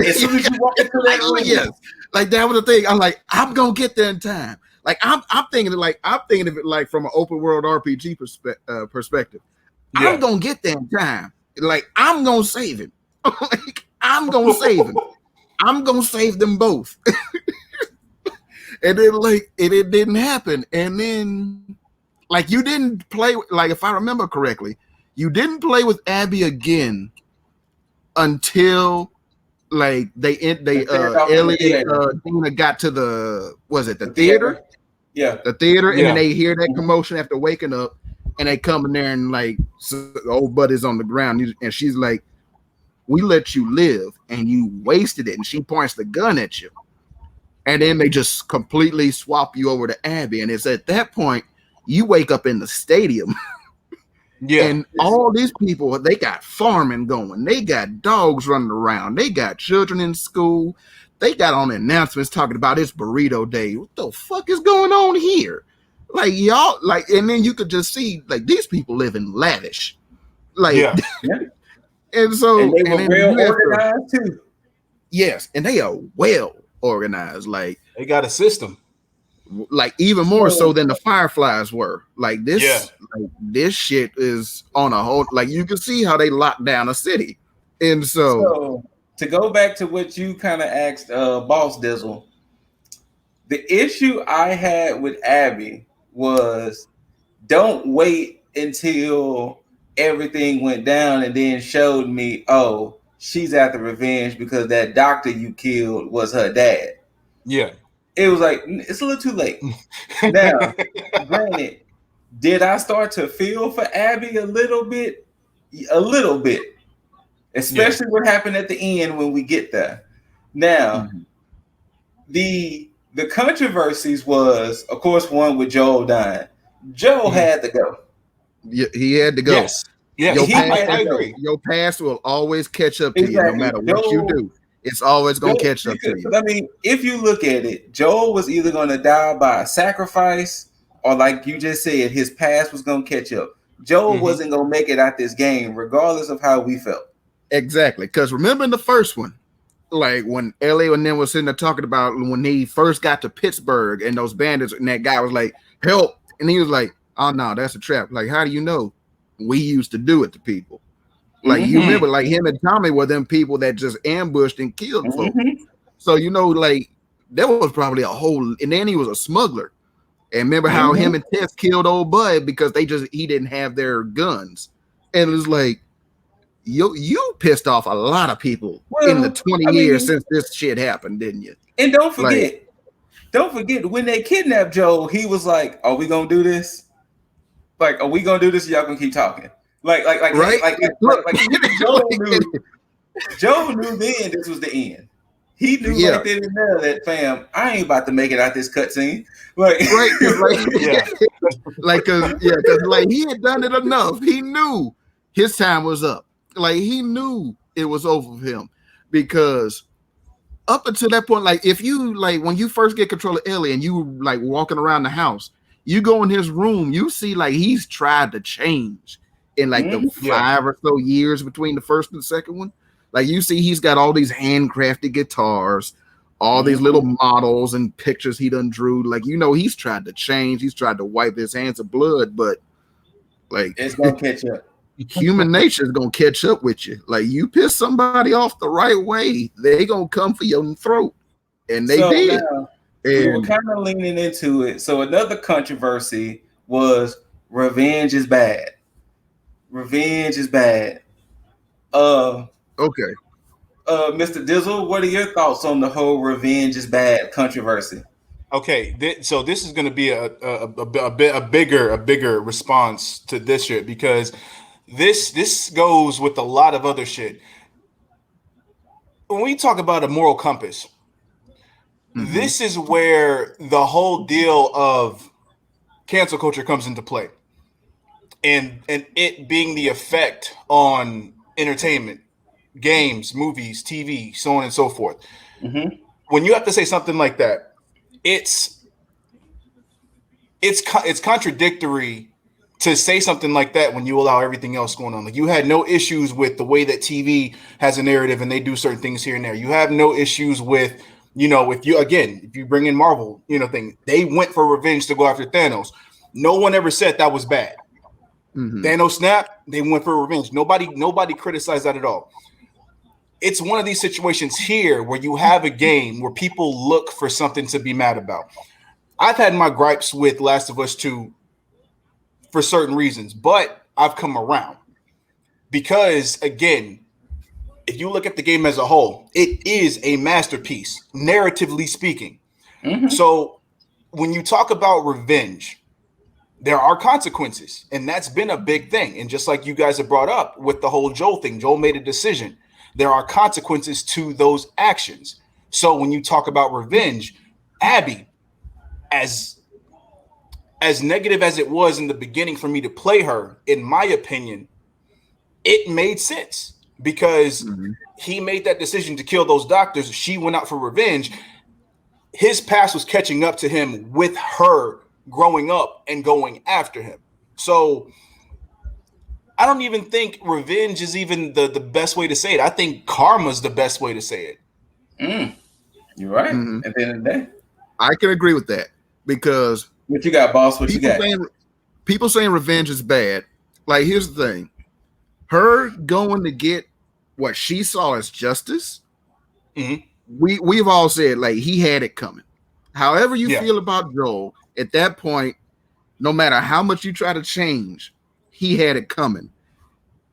As soon as you walk into that room. Yes. Like that was the thing. I'm like, I'm gonna get there in time. Like I'm thinking of it like from an open world RPG perspective. Yeah. I'm gonna get there in time. Like I'm gonna save him. Like I'm gonna save him. I'm gonna save them both. And then like it didn't happen. And then like you didn't play, like if I remember correctly, you didn't play with Abby again until like Ellie Dina got to the theater? Yeah. The theater, and then they hear that commotion after waking up, and they come in there and like the old buddy's on the ground, and she's like, we let you live and you wasted it, and she points the gun at you. And then they just completely swap you over to Abby. And it's at that point you wake up in the stadium. Yeah. And all these people, they got farming going. They got dogs running around. They got children in school. They got on announcements talking about it's burrito day. What the fuck is going on here? Like y'all, like, and then you could just see like these people live in lavish. Like, yeah. And so and they were well organized too. Yes, and they are well organized. Like they got a system. Like even more so than the Fireflies were. Like this, like this shit is on a whole. Like you can see how they locked down a city, and so to go back to what you kind of asked, Boss Dizzle, the issue I had with Abby was don't wait until everything went down and then showed me, oh, she's after revenge because that doctor you killed was her dad. Yeah. It was like, it's a little too late. Now, granted, did I start to feel for Abby a little bit? A little bit. Especially what happened at the end when we get there. Now, the controversies was, of course, one with Joel dying. Joel had to go. Yeah, he had to go. Yes. I agree. Your past will always catch up to you no matter what you do. It's always going to catch up to you. I mean, if you look at it, Joel was either going to die by a sacrifice or, like you just said, his past was going to catch up. Joel wasn't going to make it out this game, regardless of how we felt. Exactly. Because remember in the first one, like when Ellie and them was sitting there talking about when he first got to Pittsburgh and those bandits, and that guy was like, help. And he was like, oh, no, that's a trap. Like, how do you know? We used to do it to people. Like you remember, like him and Tommy were them people that just ambushed and killed folks. So you know, like there was probably a whole, and then he was a smuggler. And remember how him and Tess killed old Bud because he didn't have their guns. And it was like you pissed off a lot of people in the 20 years since this shit happened, didn't you? And don't forget when they kidnapped Joe, he was like, "Are we gonna do this? Like, are we gonna do this? Y'all gonna keep talking?" Like, Joe knew then this was the end. He knew right then and there that, fam, I ain't about to make it out this cutscene. Like, because like he had done it enough. He knew his time was up. Like he knew it was over for him because up until that point, like if you like when you first get control of Ellie and you like walking around the house, you go in his room, you see like he's tried to change. In like the 5 or so years between the first and the second one, like you see, he's got all these handcrafted guitars, all these little models and pictures he done drew. Like, you know, he's tried to change. He's tried to wipe his hands of blood, but like it's gonna catch up. Human nature is gonna catch up with you. Like you piss somebody off the right way, they gonna come for your throat. And they did. Now, we were kind of leaning into it. So another controversy was revenge is bad. Revenge is bad. Okay. Mr. Dizzle, what are your thoughts on the whole revenge is bad controversy? Okay, so this is going to be a bigger response to this shit, because this goes with a lot of other shit. When we talk about a moral compass, this is where the whole deal of cancel culture comes into play, and it being the effect on entertainment, games, movies, TV, so on and so forth. Mm-hmm. When you have to say something like that, it's contradictory to say something like that when you allow everything else going on. Like, you had no issues with the way that TV has a narrative and they do certain things here and there. You have no issues with, if you bring in Marvel, thing, they went for revenge to go after Thanos. No one ever said that was bad. Thanos snap, they went for revenge. Nobody criticized that at all. It's one of these situations here where you have a game where people look for something to be mad about. I've had my gripes with Last of Us 2 for certain reasons, but I've come around because, again, if you look at the game as a whole, it is a masterpiece, narratively speaking. Mm-hmm. So when you talk about revenge, there are consequences, and that's been a big thing. And just like you guys have brought up with the whole Joel thing, Joel made a decision. There are consequences to those actions. So when you talk about revenge, Abby, as negative as it was in the beginning for me to play her, in my opinion, it made sense because he made that decision to kill those doctors. She went out for revenge. His past was catching up to him with her growing up and going after him. So I don't even think revenge is even the best way to say it. I think karma's the best way to say it. You're right. At the end of the day, I can agree with that, because what you got, boss? What you got? People saying revenge is bad. Like, here's the thing: her going to get what she saw as justice. We've all said, like, he had it coming. However you feel about Joel, at that point, no matter how much you try to change, he had it coming.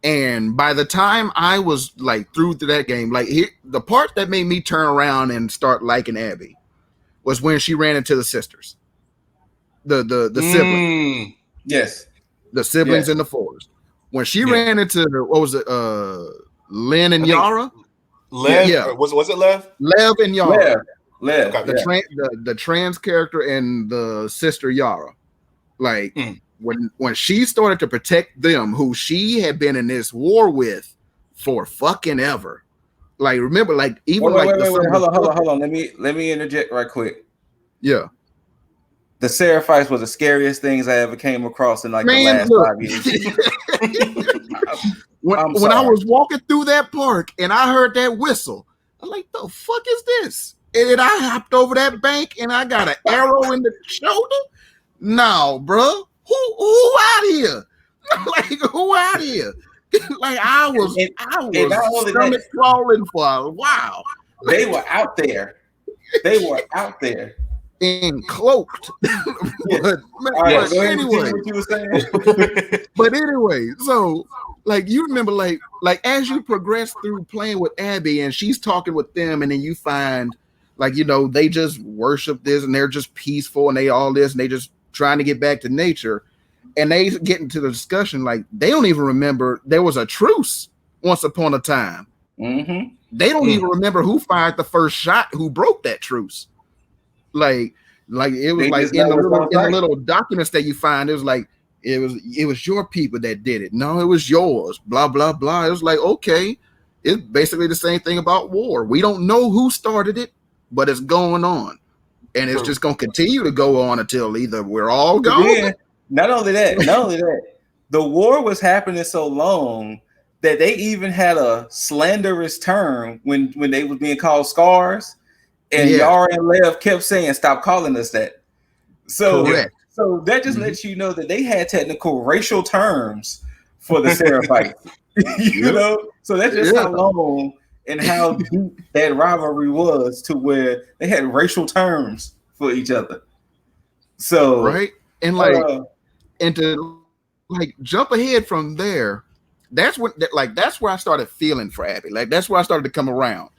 And by the time I was like through to that game, like, the part that made me turn around and start liking Abby was when she ran into the sisters, the siblings. Yes, the siblings in the forest. When she ran into what was it, Lynn and Yara? Lev, was it Lev? Lev and Yara. Lev. Okay. The trans character and the sister Yara. Like, when she started to protect them, who she had been in this war with for fucking ever. Like, remember, like, even wait, hold on. Let me interject right quick. Yeah. The Seraphites were the scariest things I ever came across in, like, the last 5 years. When I was walking through that park and I heard that whistle, I'm like, the fuck is this? And I hopped over that bank and I got an arrow in the shoulder. No, bro. Who out here? Like, who out here? Like, I was stomach crawling for a while. They were out there. And cloaked. But anyway, what you were saying. But anyway, so, like, you remember, like as you progress through playing with Abby and she's talking with them, and then you find, like, they just worship this and they're just peaceful and they all this and they just trying to get back to nature, and they get into the discussion, like, they don't even remember there was a truce once upon a time. They don't even remember who fired the first shot, who broke that truce. Like it was like in the little documents that you find, it was like it was your people that did it. No, it was yours. Blah blah blah. It was like, okay, it's basically the same thing about war. We don't know who started it, but it's going on, and it's just going to continue to go on until either we're all gone. Yeah. Not only that, the war was happening so long that they even had a slanderous term when they was being called scars. And Yara and Lev kept saying, "Stop calling us that." So, so that just lets you know that they had technical racial terms for the Seraphites. So that's just how long and how deep that rivalry was to where they had racial terms for each other. So right, and and to jump ahead from there, that's where I started feeling for Abby. Like that's where I started to come around.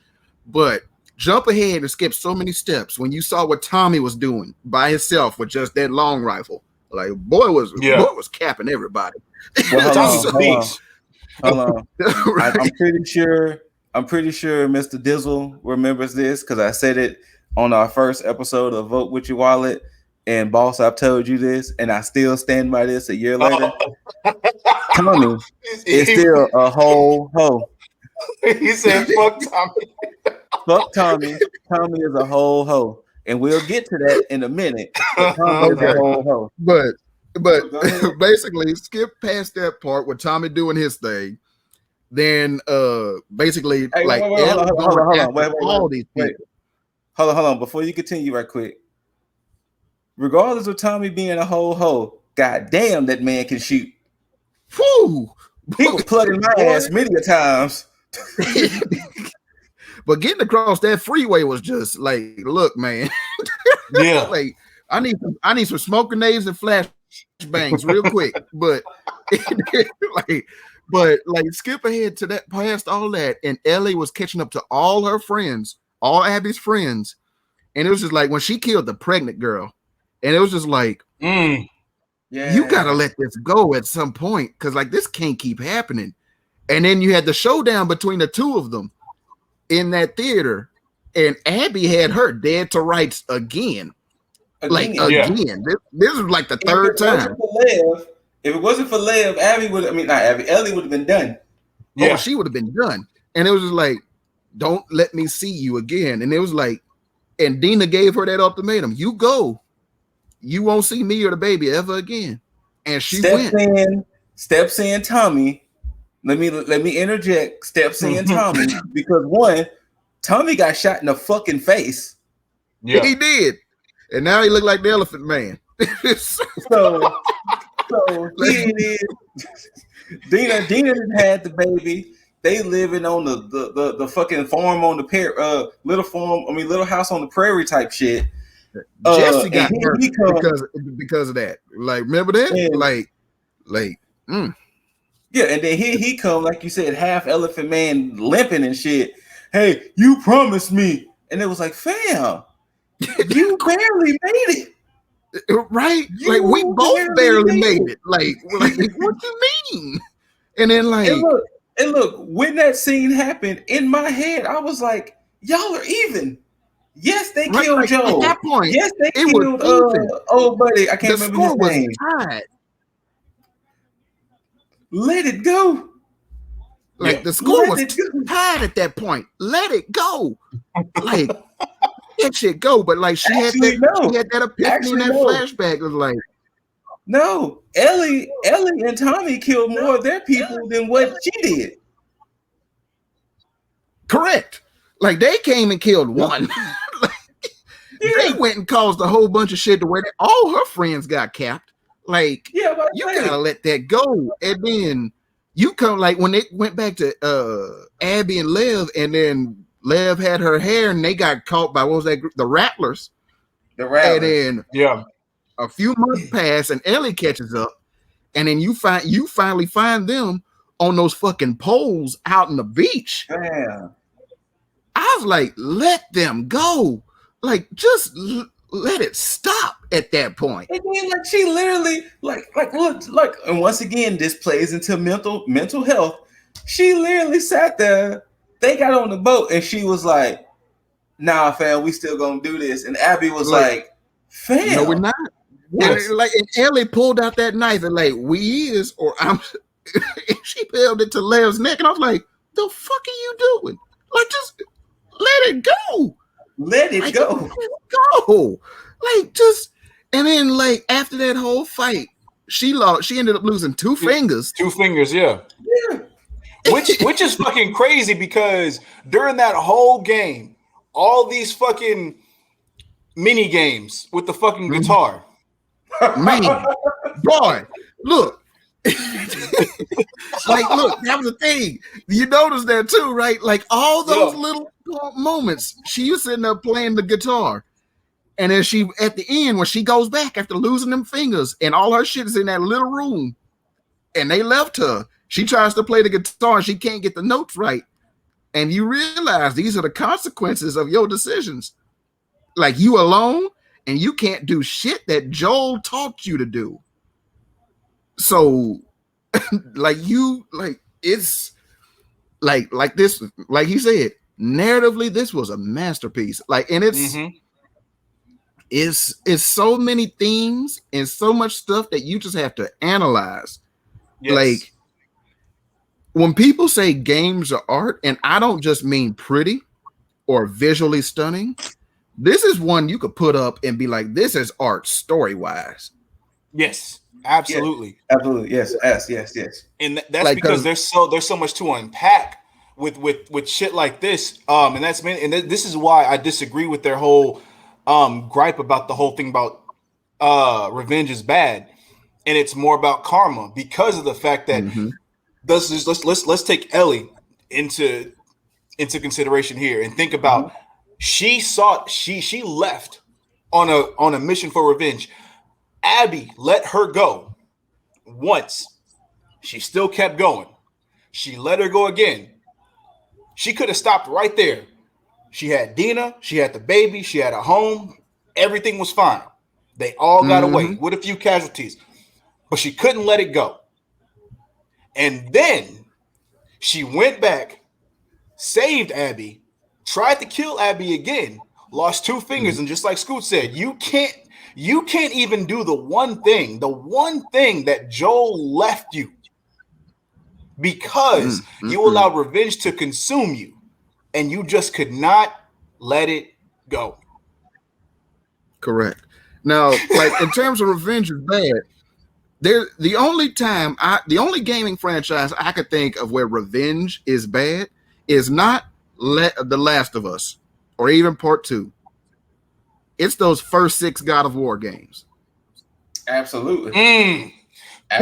But jump ahead and skip so many steps when you saw what Tommy was doing by himself with just that long rifle. Like boy was capping everybody. Well, Tommy's a beast. Hold on. Right. I'm pretty sure Mr. Dizzle remembers this because I said it on our first episode of Vote with Your Wallet. And boss, I've told you this, and I still stand by this a year later. Tommy is still a whole hoe. He said, "Fuck Tommy." Fuck Tommy. Tommy is a whole hoe, and we'll get to that in a minute. But Tommy is a whole hoe. But basically, skip past that part with Tommy doing his thing. Then basically, Hey, like hold on. Wait. Hold on. Before you continue, right quick. Regardless of Tommy being a whole hoe, goddamn, that man can shoot. Whew. He was plugging my ass many a times. But getting across that freeway was just like, look, man. Yeah. Like I need some smoke grenades and flashbangs real quick. But skip ahead to that past all that, and Ellie was catching up to all her friends, all Abby's friends, and it was just like when she killed the pregnant girl, and it was just like, you gotta let this go at some point because like this can't keep happening. And then you had the showdown between the two of them in that theater, and Abby had her dead to rights again. Again. This is like the third time. If it wasn't for Lev, Ellie would have been done. Yeah, she would have been done. And it was just like, don't let me see you again. And it was like, and Dina gave her that ultimatum: you go, you won't see me or the baby ever again. And she steps in Tommy. Let me interject. Steps in Tommy because one, Tommy got shot in the fucking face. Yeah, he did, and now he looked like the Elephant Man. so Dina had the baby. They living on the fucking farm on the little house on the prairie type shit. Jesse got hurt because of that. Like, remember that? Yeah, and then he come, like you said, half Elephant Man limping and shit. Hey, you promised me. And it was like, fam, you barely made it. Right? Like, we both barely made it. Like, what you mean? And then look, when that scene happened, in my head, I was like, y'all are even. Yes, they killed Joe. At that point, yes, they killed old buddy. I can't remember his name. Tied. Let it go. Like the score was tied at that point. Let it go. Like that shit go. But like she had that epiphany in that flashback. It was like, no, Ellie and Tommy killed more of their people than what she did. Correct. Like they came and killed one. They went and caused a whole bunch of shit to where all her friends got capped. Like, you gotta let that go. And then you come, like when they went back to Abby and Lev, and then Lev had her hair and they got caught by, what was that group? The Rattlers. And then a few months pass and Ellie catches up, and then you finally find them on those fucking poles out on the beach. Yeah. I was like, let them go. Like, just let it stop at that point. And then, like, she literally, look, and once again, this plays into mental health. She literally sat there. They got on the boat, and she was like, "Nah, fam, we still gonna do this." And Abby was like, "Fam, no, we're not." Yes. And Ellie pulled out that knife and like, "We is," or I'm. And she held it to Lev's neck, and I was like, "The fuck are you doing? Like, just let it go." Let it go. Let it go. Like, just, and then like after that whole fight, she ended up losing 2 fingers. 2 fingers, yeah. Which is fucking crazy because during that whole game, all these fucking mini games with the fucking guitar. Man, boy, look, Like, look, that was the thing. You notice that too, right? Like all those little moments, she was sitting there playing the guitar. And then she, at the end, when she goes back after losing them fingers and all her shit is in that little room and they left her, she tries to play the guitar and she can't get the notes right. And you realize these are the consequences of your decisions. Like, you alone and you can't do shit that Joel taught you to do. So, it's like this, like he said, narratively, this was a masterpiece. Like, and it's so many themes and so much stuff that you just have to analyze. Yes. Like, when people say games are art, and I don't just mean pretty or visually stunning, this is one you could put up and be like, this is art story-wise. Yes, absolutely. Yes, absolutely. Yes. And that's like, because there's so much to unpack with shit like this. And this is why I disagree with their whole gripe about the whole thing about revenge is bad. And it's more about karma because of the fact that let's take Ellie into consideration here and think about she left on a mission for revenge. Abby let her go once. She still kept going. She let her go again. She could have stopped right there. She had Dina. She had the baby. She had a home. Everything was fine. They all got away with a few casualties. But she couldn't let it go. And then she went back, saved Abby, tried to kill Abby again, lost 2 fingers, and just like Scoot said, you can't even do the one thing that Joel left you because you allowed revenge to consume you, and you just could not let it go. Correct. Now, like, in terms of revenge is bad, the only gaming franchise I could think of where revenge is bad is not The Last of Us or even Part 2. It's those first 6 God of War games. Absolutely.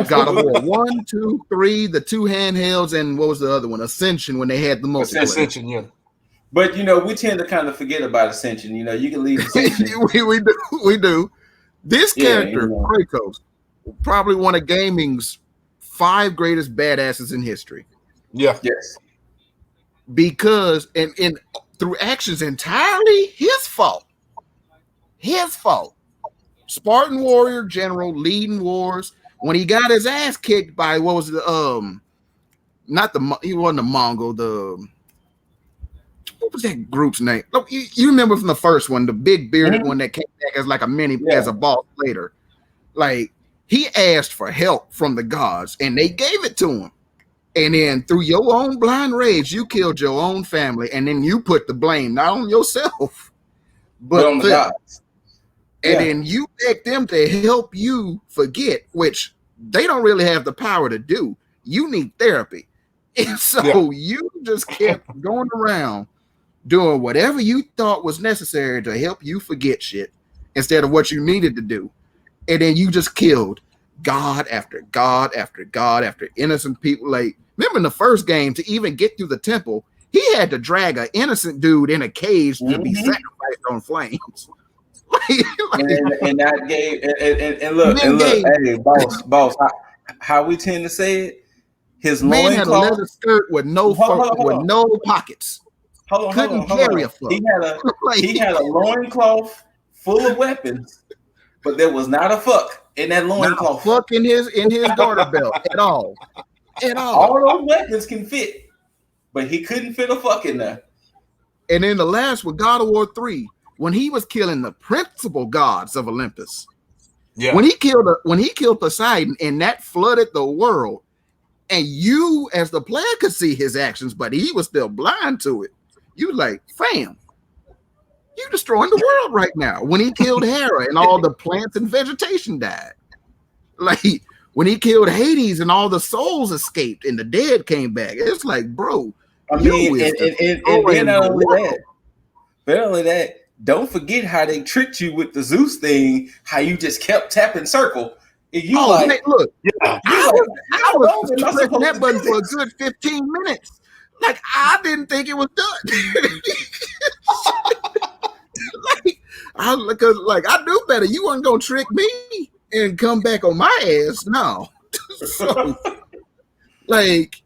God of War 1, 2, 3, the 2 handhelds, and what was the other one? Ascension, when they had the multiplayer. Ascension, yeah. But we tend to kind of forget about Ascension. You can leave Ascension. we do. This character, Kratos, probably one of gaming's 5 greatest badasses in history. Yeah. Yes. Because and through actions entirely his fault. His fault. Spartan warrior general leading wars. When he got his ass kicked by he wasn't the Mongol, what was that group's name? Look, you remember from the first one, the big bearded one that came back as like as a boss later. Like, he asked for help from the gods and they gave it to him. And then through your own blind rage, you killed your own family, and then you put the blame not on yourself, but on the gods. And then you begged them to help you forget, which they don't really have the power to do. You need therapy. And so you just kept going around doing whatever you thought was necessary to help you forget shit instead of what you needed to do. And then you just killed God after God after God after innocent people. Like, remember in the first game, to even get through the temple, he had to drag an innocent dude in a cage to be sacrificed on flames. And that game, and look, hey, boss, how we tend to say it, his man had a leather skirt with no pockets. Couldn't carry a fuck. He had a loincloth full of weapons, but there was not a fuck in that loincloth. Fuck in his garter belt at all. All those weapons can fit, but he couldn't fit a fuck in there. And then the last one, God of War 3, when he was killing the principal gods of Olympus. Yeah. When he killed Poseidon and that flooded the world, and you as the player could see his actions, but he was still blind to it. You like, fam, you destroying the world right now. When he killed Hera and all the plants and vegetation died. Like, when he killed Hades and all the souls escaped and the dead came back. It's like, bro. I mean, and not only that, don't forget how they tricked you with the Zeus thing, how you just kept tapping circle You like, man, look, Yeah. I was am I pressing supposed that to button do for a this? good 15 minutes. Like, I didn't think it was done. like I knew better. You weren't gonna trick me and come back on my ass. No. So, like,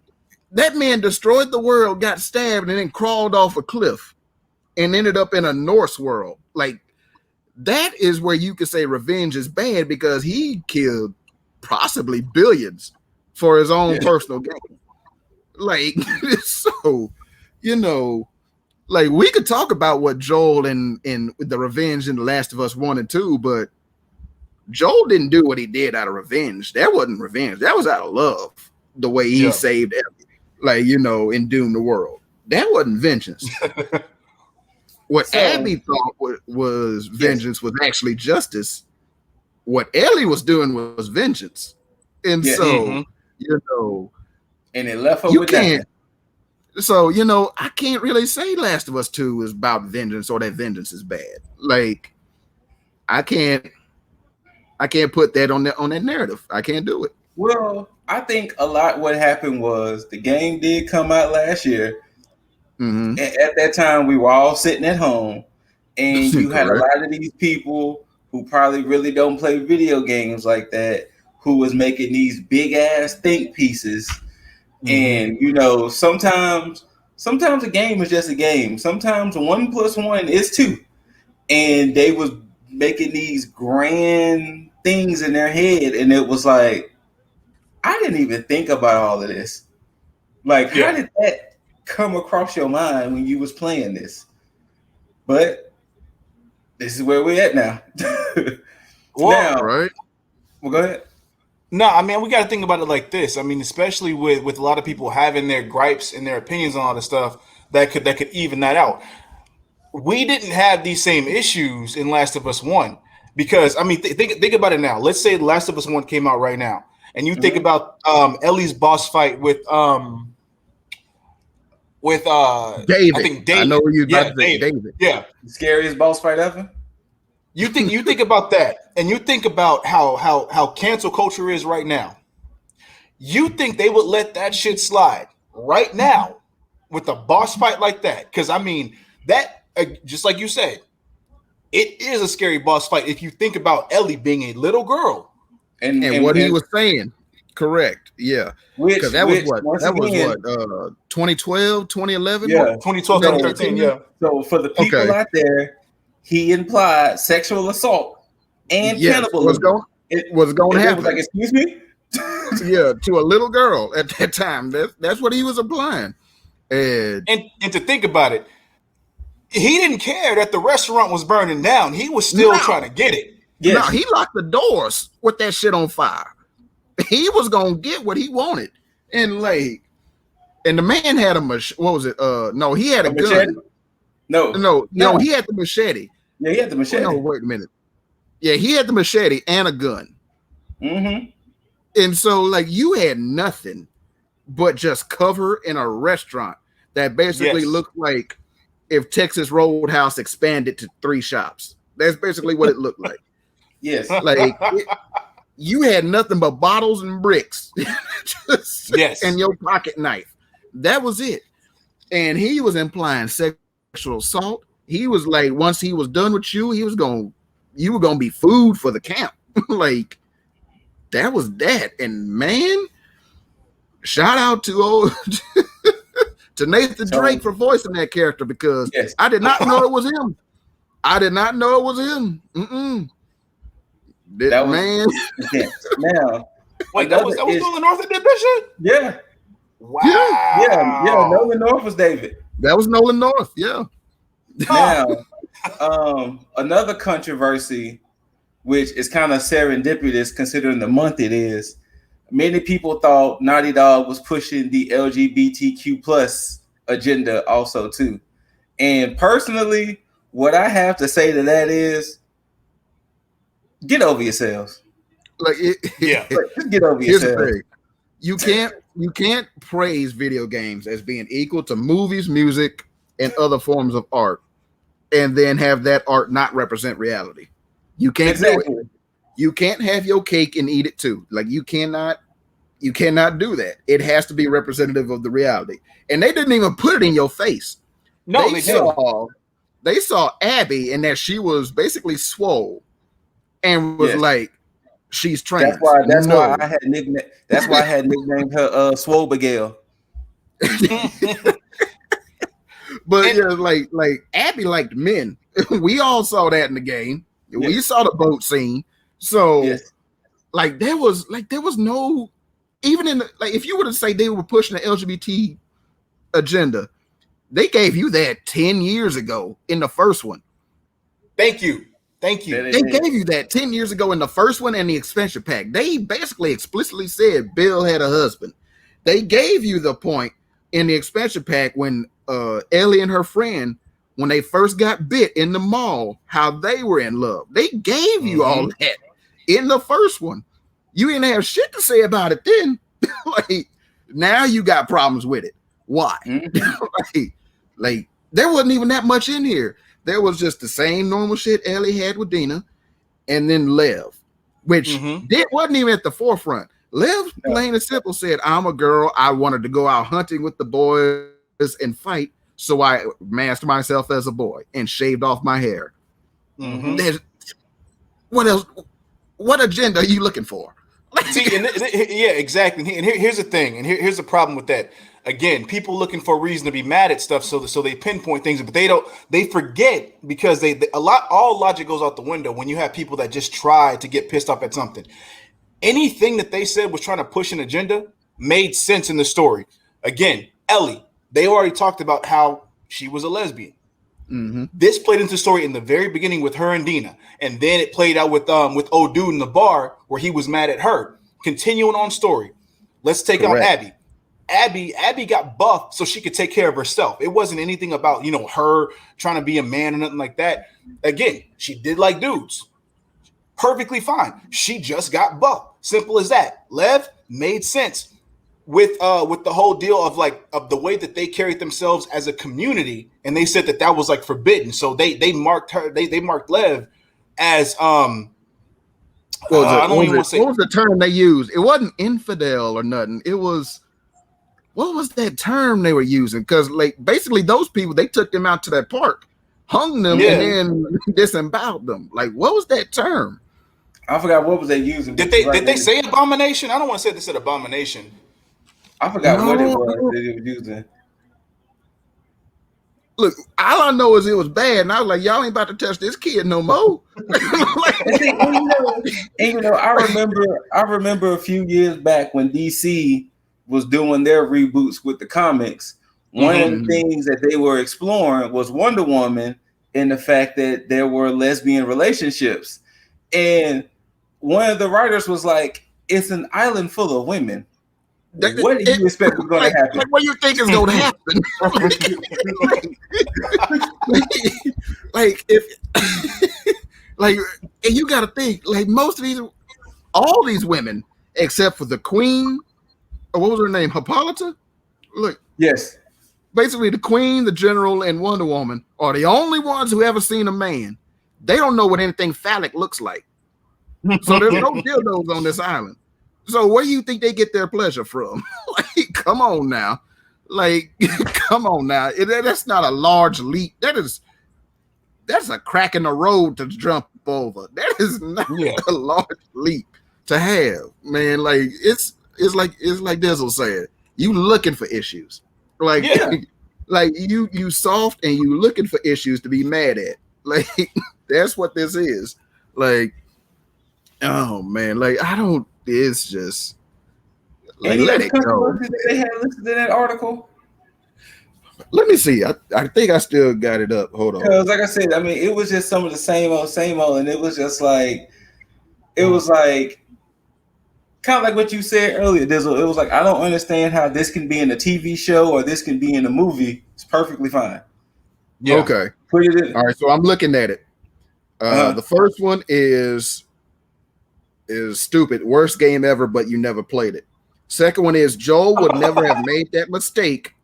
that man destroyed the world, got stabbed, and then crawled off a cliff and ended up in a Norse world. Like, that is where you could say revenge is bad, because he killed possibly billions for his own personal gain. Like, so, like, we could talk about what Joel and the revenge in The Last of Us 1 and 2, but Joel didn't do what he did out of revenge. That wasn't revenge. That was out of love. The way he saved Ellie, like, and doomed the world. That wasn't vengeance. What Abby thought was vengeance was actually justice. What Ellie was doing was vengeance. And so, and it left her you with can't. nothing. So, I can't really say Last of Us 2 is about vengeance or that vengeance is bad. Like, I can't put that on that narrative. I can't do it. Well, I think a lot what happened was the game did come out last year. Mm-hmm. At that time, we were all sitting at home, and you had a lot of these people who probably really don't play video games like that, who was making these big ass think pieces. And sometimes a game is just a game. Sometimes 1 + 1 is 2, and they was making these grand things in their head, and it was like, I didn't even think about all of this. Like, how did that come across your mind when you was playing this? But this is where we're at now. Well, right. Well, go ahead. No, I mean, we got to think about it like this. I mean, especially with a lot of people having their gripes and their opinions on all this stuff, that could even that out. We didn't have these same issues in Last of Us 1, because, I mean, think about it now. Let's say Last of Us 1 came out right now, and you think about Ellie's boss fight with David. I think David. I know you David. David. Yeah. The scariest boss fight ever. You think about that, and you think about how cancel culture is right now. You think they would let that shit slide right now with a boss fight like that? Because, I mean, that, just like you said, it is a scary boss fight if you think about Ellie being a little girl. And what he was saying. Correct. Yeah. Because that was what? That was what? 2012, 2011? Yeah. 2012, 2013, yeah. So for the people out there, he implied sexual assault and cannibalism. Was going to happen. Was like, excuse me? Yeah, to a little girl at that time. That's what he was implying. And to think about it, he didn't care that the restaurant was burning down. He was still trying to get it. Yes. No, he locked the doors with that shit on fire. He was gonna get what he wanted. And like, and the man had a what was it? No, he had a gun. Machete? No, he had the machete. Yeah, he had the machete. Oh, no, wait a minute. Yeah, he had the machete and a gun. Mm-hmm. And so, like, you had nothing but just cover in a restaurant that basically looked like if Texas Roadhouse expanded to 3 shops. That's basically what it looked like. Yes. Like, you had nothing but bottles and bricks. And your pocket knife. That was it. And he was implying sexual assault. He was like, once he was done with you, you were going to be food for the camp. Like, that was that. And man, shout out to to Nathan Drake for voicing that character, because I did not know it was him. I did not know it was him. That man. Now, wait, that was Nolan North that did that shit? Yeah. Wow. Yeah. Nolan North was David. That was Nolan North. Yeah. Now, another controversy, which is kind of serendipitous considering the month it is. Many people thought Naughty Dog was pushing the LGBTQ plus agenda also too. And personally, what I have to say to that is, get over yourselves. Just get over yourselves. You can't praise video games as being equal to movies, music, and other forms of art, and then have that art not represent reality. You can't do it. You can't have your cake and eat it too. Like you cannot do that. It has to be representative of the reality. And they didn't even put it in your face. No, They saw Abby and that she was basically swole and was Yes. like, she's trans. That's why I had nicknamed her Swole Bagale. But yeah, like Abby liked men. We all saw that in the game. Yes. We saw the boat scene. So yes. like there was no, even in like, if you were to say they were pushing the LGBT agenda, they gave you that 10 years ago in the first one. Thank you. They gave you that 10 years ago in the first one and the expansion pack. They basically explicitly said Bill had a husband. They gave you the point in the expansion pack when Ellie and her friend, when they first got bit in the mall, how they were in love. They gave you all that in the first one. You didn't have shit to say about it then. Like now you got problems with it. Why? like there wasn't even that much in here. There was just the same normal shit Ellie had with Dina, and then Lev, which wasn't even at the forefront. Lev, plain and simple, said, "I'm a girl. I wanted to go out hunting with the boys and fight, so I masked myself as a boy and shaved off my hair." What else? What agenda are you looking for? See, yeah, exactly. And here's the thing, and here's the problem with that. Again, people looking for a reason to be mad at stuff, so they pinpoint things, but they forget because all logic goes out the window when you have people that just try to get pissed off at something. Anything that they said was trying to push an agenda made sense in the story. Again, Ellie, they already talked about how she was a lesbian. This played into the story in the very beginning with her and Dina, and then it played out with old dude in the bar where he was mad at her. Continuing on story, let's take out Abby. Abby got buffed so she could take care of herself. It wasn't anything about her trying to be a man or nothing like that. Again, she did like dudes. Perfectly fine. She just got buffed. Simple as that. Lev made sense with the whole deal of the way that they carried themselves as a community, and they said that was like forbidden. So they marked her. They marked Lev as what was the term they used? It wasn't infidel or nothing. It was, what was that term they were using? Because like basically those people, they took them out to that park, hung them, and then disemboweled them. Like what was that term? I forgot what was they using. Did they say abomination? I don't want to say they said abomination. I forgot what it was that they were using. Look, all I know is it was bad, and I was like, "Y'all ain't about to touch this kid no more." I remember a few years back when DC was doing their reboots with the comics. One of the things that they were exploring was Wonder Woman and the fact that there were lesbian relationships, and one of the writers was like, "It's an island full of women. What do you expect is going to happen? Like, what do you think is going to happen?" like if like, and you got to think, like all these women except for the queen, or what was her name, Hippolyta? Look, yes, basically the queen, the general, and Wonder Woman are the only ones who ever seen a man. They don't know what anything phallic looks like. So there's no dildos on this island. So where do you think they get their pleasure from? Like, come on now. Like, come on now. That's not a large leap. That's a crack in the road to jump over. That is not a large leap to have, man. Like, it's like Dizzle said. You looking for issues. Like, like you soft and you looking for issues to be mad at. Like, that's what this is. Like, oh man, like it's just like let it go. They had listed in that article. Let me see. I think I still got it up. Hold on. Because like I said, I mean, it was just some of the same old, and it was just like, it was like kind of like what you said earlier, Dizzle. It was like, I don't understand how this can be in a TV show or this can be in a movie. It's perfectly fine. Yeah. Okay. All right. So I'm looking at it. The first one is stupid. Worst game ever, but you never played it. Second one is Joel would never have made that mistake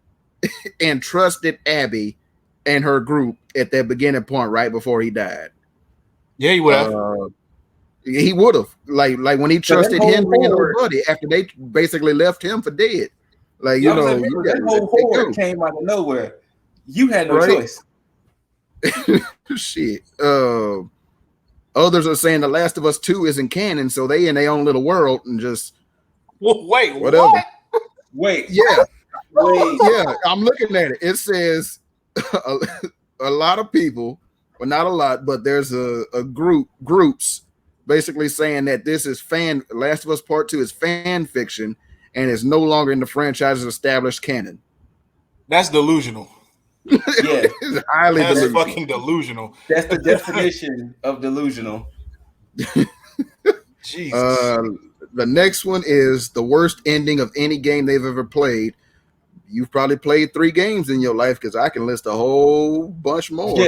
and trusted Abby and her group at that beginning point right before he died. Yeah, he would have. He would have like when he trusted Henry and old horde, buddy after they basically left him for dead. Like, I you was like, know, you remember, got that to let whole that horde go. came out of nowhere. You had no Right? choice. Shit. Others are saying The Last of Us 2 isn't canon, so they in their own little world and just Wait, whatever. what? Wait, Yeah, wait. yeah. I'm looking at it. It says a lot of people, well, not a lot, but there's a groups basically saying that this is Last of Us Part 2 is fan fiction and is no longer in the franchise's established canon. That's delusional. Yeah, It's highly That's delusional. fucking delusional. that's the definition of delusional. Jesus. The next one is the worst ending of any game they've ever played. You've probably played 3 games in your life because I can list a whole bunch more.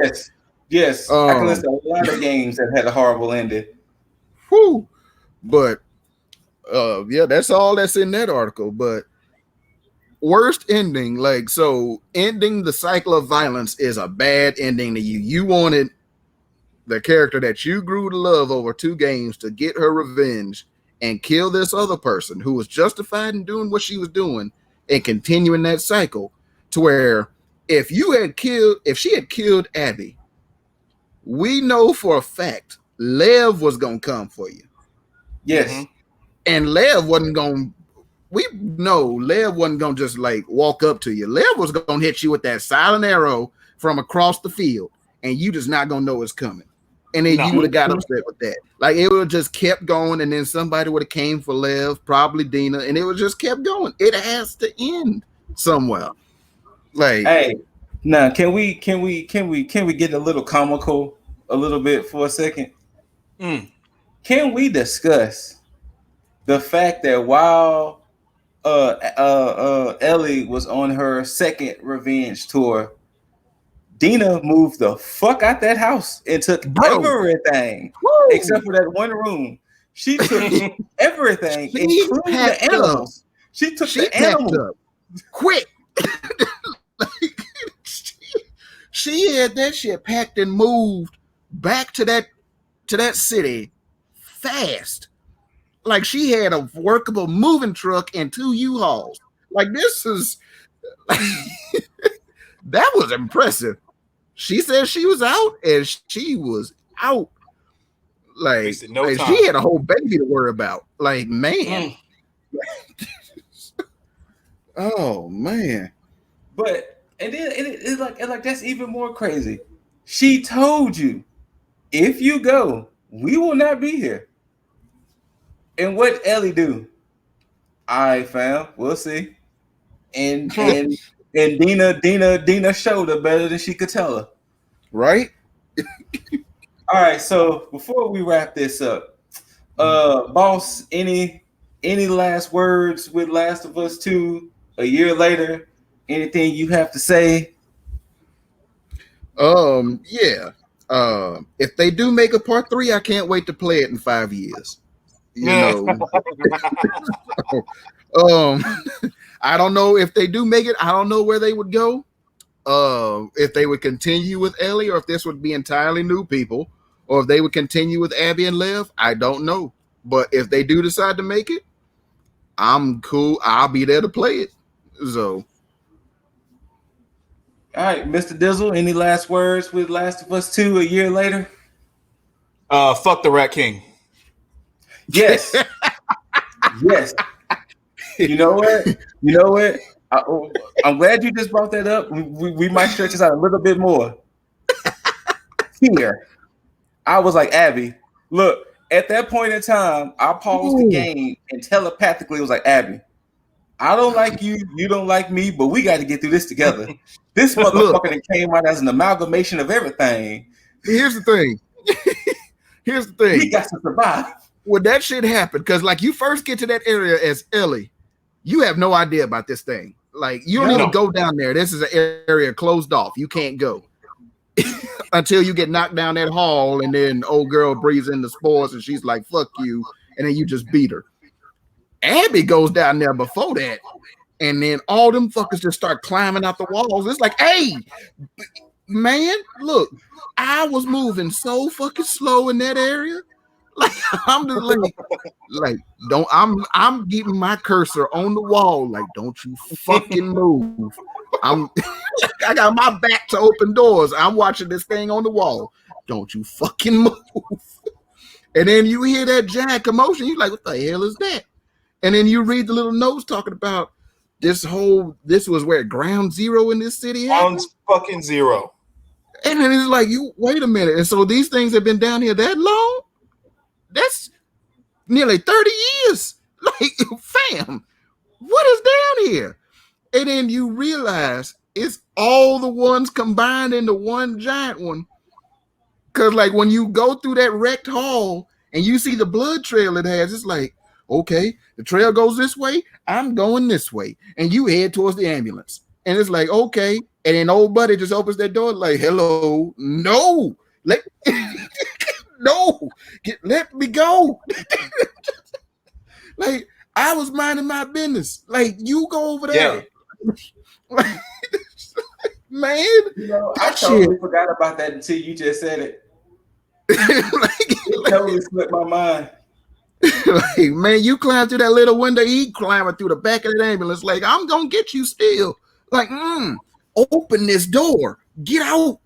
Yes. I can list a lot of games that had a horrible ending. Whew. But yeah, that's all that's in that article. But worst ending, like, so ending the cycle of violence is a bad ending to you. You wanted the character that you grew to love over 2 games to get her revenge and kill this other person who was justified in doing what she was doing and continuing that cycle to where if she had killed Abby, we know for a fact Lev was gonna come for you. Yes. Mm-hmm. And Lev wasn't gonna Lev wasn't gonna just like walk up to you. Lev was gonna hit you with that silent arrow from across the field, and you just not gonna know it's coming. And then you would have got upset with that. Like, it would have just kept going, and then somebody would have came for Lev, probably Dina, and it would just kept going. It has to end somewhere. Like, Hey, now can we get a little comical a little bit for a second? Can we discuss the fact that while Ellie was on her second revenge tour, Dina moved the fuck out that house and took everything except for that one room. She took everything, including the animals. She took the animals up quick. Like, she had that shit packed and moved back to that city fast. Like, she had a workable moving truck and 2 U-Hauls. Like, this is that was impressive. She said she was out, and she was out. Like, she had a whole baby to worry about. Like, man. Oh man. But and then it's like that's even more crazy. She told you, if you go, we will not be here. And what Ellie do? I fam, we'll see. And Dina showed her better than she could tell her. Right? All right, so before we wrap this up, boss, any last words with Last of Us 2 a year later? Anything you have to say? Yeah. If they do make a part 3, I can't wait to play it in 5 years. You know. I don't know if they do make it. I don't know where they would go. If they would continue with Ellie, or if this would be entirely new people, or if they would continue with Abby and Lev, I don't know. But if they do decide to make it, I'm cool. I'll be there to play it. So, all right, Mr. Dizzle, any last words with Last of Us 2 a year later? Fuck the Rat King. Yes. Yes. You know what? I'm glad you just brought that up. We might stretch this out a little bit more. Here, I was like, Abby, look, at that point in time, I paused the game and telepathically was like, Abby, I don't like you, you don't like me, but we got to get through this together. This motherfucker that came out as an amalgamation of everything. Here's the thing. We got to survive. When that shit happened, because like you first get to that area as Ellie, you have no idea about this thing. Like, you don't even go down there. This is an area closed off. You can't go until you get knocked down that hall, and then old girl breathes in the spores, and she's like, fuck you, and then you just beat her. Abby goes down there before that, and then all them fuckers just start climbing out the walls. It's like, hey, man, look, I was moving so fucking slow in that area. Like I'm just like don't I'm keeping my cursor on the wall. Like, don't you fucking move. I'm I got my back to open doors. I'm watching this thing on the wall. Don't you fucking move. And then you hear that giant commotion. You're like, what the hell is that? And then you read the little notes talking about this was where ground zero in this city happened. Ground fucking zero. And then it's like, you wait a minute. And so these things have been down here that long? That's nearly 30 years. Like, fam, what is down here? And then you realize it's all the ones combined into one giant one. Because, like, when you go through that wrecked hall and you see the blood trail it has, it's like, okay, the trail goes this way, I'm going this way. And you head towards the ambulance. And it's like, okay. And then old buddy just opens that door like, hello, no. No, let me go. Like, I was minding my business. Like, you go over there. Yeah. Man, I totally forgot about that until you just said it. It totally slipped my mind. Like, man, you climb through that little window, he climbing through the back of the ambulance. Like, I'm gonna get you still. Like, open this door, get out.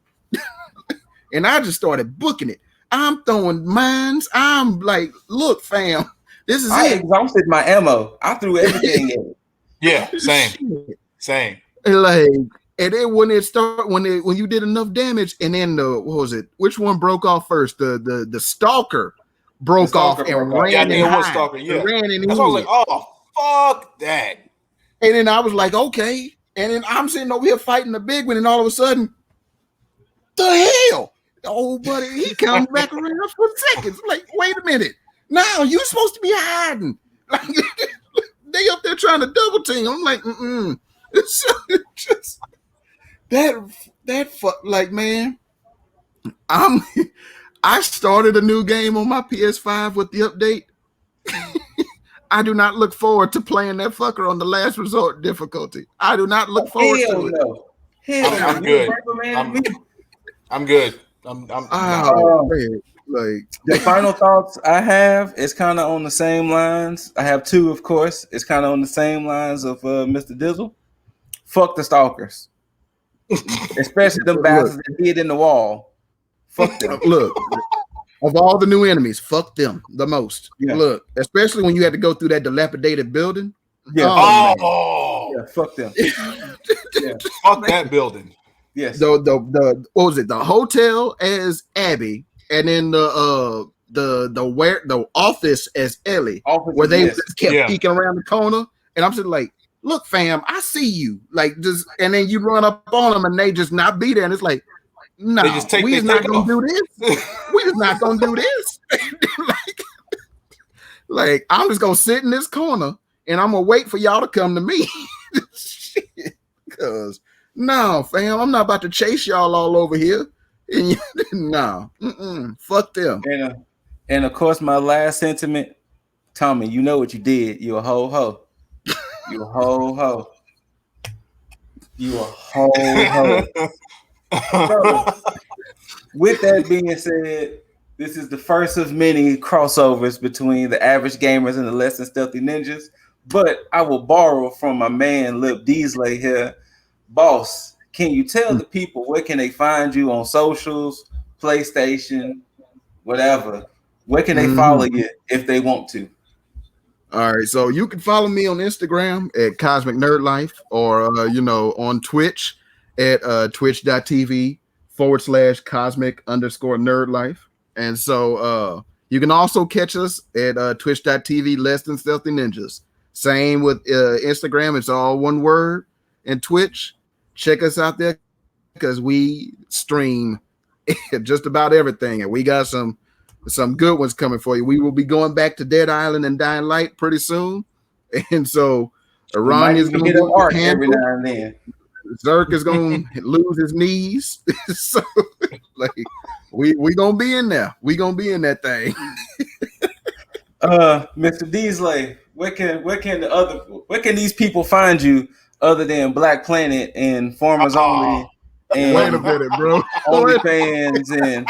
And I just started booking it. I'm throwing mines. I'm like, look, fam, this is I exhausted my ammo. I threw everything in it. Yeah, same. Like, and then when you did enough damage, and then what was it? Which one broke off first? The stalker broke ooff and ran in. Yeah, stalker. Yeah, ran in. That's why I was like, oh, fuck that. And then I was like, okay. And then I'm sitting over here fighting the big one, and all of a sudden, the hell? Oh, buddy, he comes back around for seconds. Like, wait a minute. Now you're supposed to be hiding. Like, they up there trying to double team. I'm like, It's just like, man. I started a new game on my PS5 with the update. I do not look forward to playing that fucker on the last resort difficulty. I do not look forward to it. I'm good. I'm good. I'm like, the final thoughts I have is kind of on the same lines. I have two, of course. It's kind of on the same lines of Mr. Dizzle. Fuck the stalkers, especially them bastards that hid in the wall. Fuck them. Look, of all the new enemies, fuck them the most. Yeah. Look, especially when you had to go through that dilapidated building. Yeah. Yeah, fuck them. Yeah. Fuck that building. Yes. The what was it? The hotel as Abby, and then the office as Ellie, where they just kept peeking around the corner, and I'm just like, look, fam, I see you. Like, just, and then you run up on them, and they just not be there, and it's like, no, we is not gonna do this. We is not gonna do this. like, I'm just gonna sit in this corner, and I'm gonna wait for y'all to come to me. Shit, because. No, fam, I'm not about to chase y'all all over here. No, fuck them. And of course, my last sentiment, Tommy, you know what you did. You a ho. You a ho. You a ho. So, with that being said, this is the first of many crossovers between the average gamers and the less than stealthy ninjas. But I will borrow from my man Lip Deasley here. Boss, can you tell the people where can they find you on socials, PlayStation, whatever? Where can they follow you if they want to? All right, so you can follow me on Instagram at Cosmic Nerd Life, or on Twitch at twitch.tv/Cosmic_Nerd Life. And so you can also catch us at twitch.tv Less Than Stealthy Ninjas. Same with Instagram, it's all one word. And Twitch, check us out there because we stream just about everything, and we got some good ones coming for you. We will be going back to Dead Island and Dying Light pretty soon, and so Ron is going to get up every now and then. Zerk is going to lose his knees, so like we gonna be in there. We gonna be in that thing. Mr. Deasley, where can these people find you? Other than Black Planet and Farmers Only, and wait a minute, bro. OnlyFans and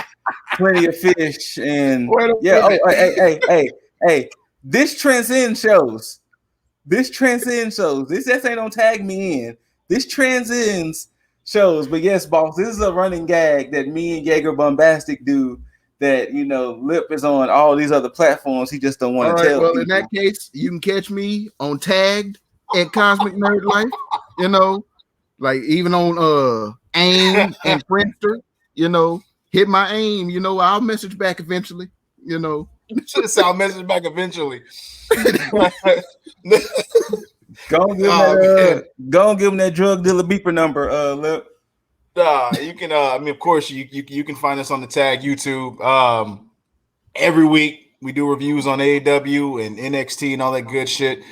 Plenty of Fish, and Wait a yeah. minute. Oh, hey. This transcends shows. This transcends shows. This just ain't on Tag Me In. This transcends shows. But yes, boss, this is a running gag that me and Jaeger Bombastic do. That Lip is on all these other platforms. He just don't want All to right. tell Well, people. in that case, you can catch me on Tagged at Cosmic Nerd Life. Like even on AIM and Friendster. Hit my AIM. I'll message back eventually. Should have sound message back eventually. Go and give him that drug dealer beeper number, Lip. You can. Of course, you can find us on the Tag YouTube. Every week we do reviews on AEW and NXT and all that good shit.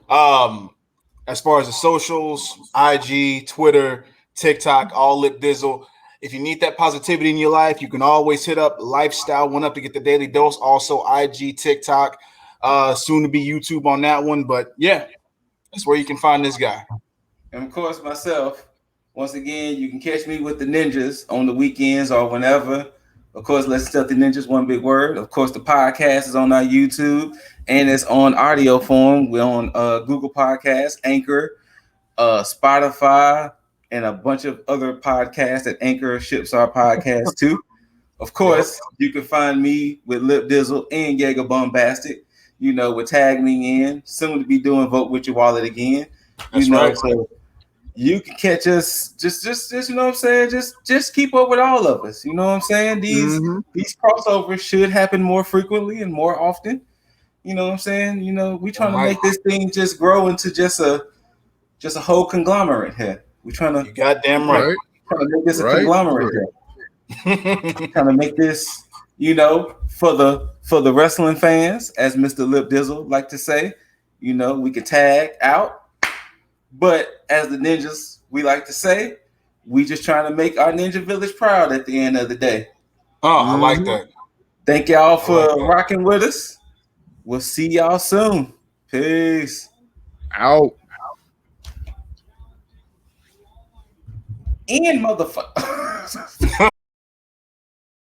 As far as the socials, IG, Twitter, TikTok, all Lip Dizzle. If you need that positivity in your life, you can always hit up Lifestyle One Up to get the daily dose. Also, IG, TikTok, soon to be YouTube on that one. But yeah, that's where you can find this guy. And of course, myself. Once again, you can catch me with the Ninjas on the weekends or whenever. Of course, Let's Stealthy Ninjas, one big word. Of course, the podcast is on our YouTube and it's on audio form. We're on Google Podcasts, Anchor, Spotify, and a bunch of other podcasts that Anchor ships our podcast to. Of course, you can find me with Lip Dizzle and Jaeger Bombastic. With Tag Me In. Soon to be doing Vote With Your Wallet again. That's right. So you can catch us just you know what I'm saying, just keep up with all of us. You know what I'm saying? These crossovers should happen more frequently and more often. You know what I'm saying? We trying to make this thing just grow into just a whole conglomerate here. We trying to goddamn right. Trying to make this a conglomerate here. Trying to make this, for the wrestling fans, as Mr. Lip Dizzle like to say, we can tag out. But as the ninjas, we like to say, we just trying to make our ninja village proud at the end of the day. Oh, I like that. Thank y'all for rocking with us. We'll see y'all soon. Peace. Out. And motherfucker.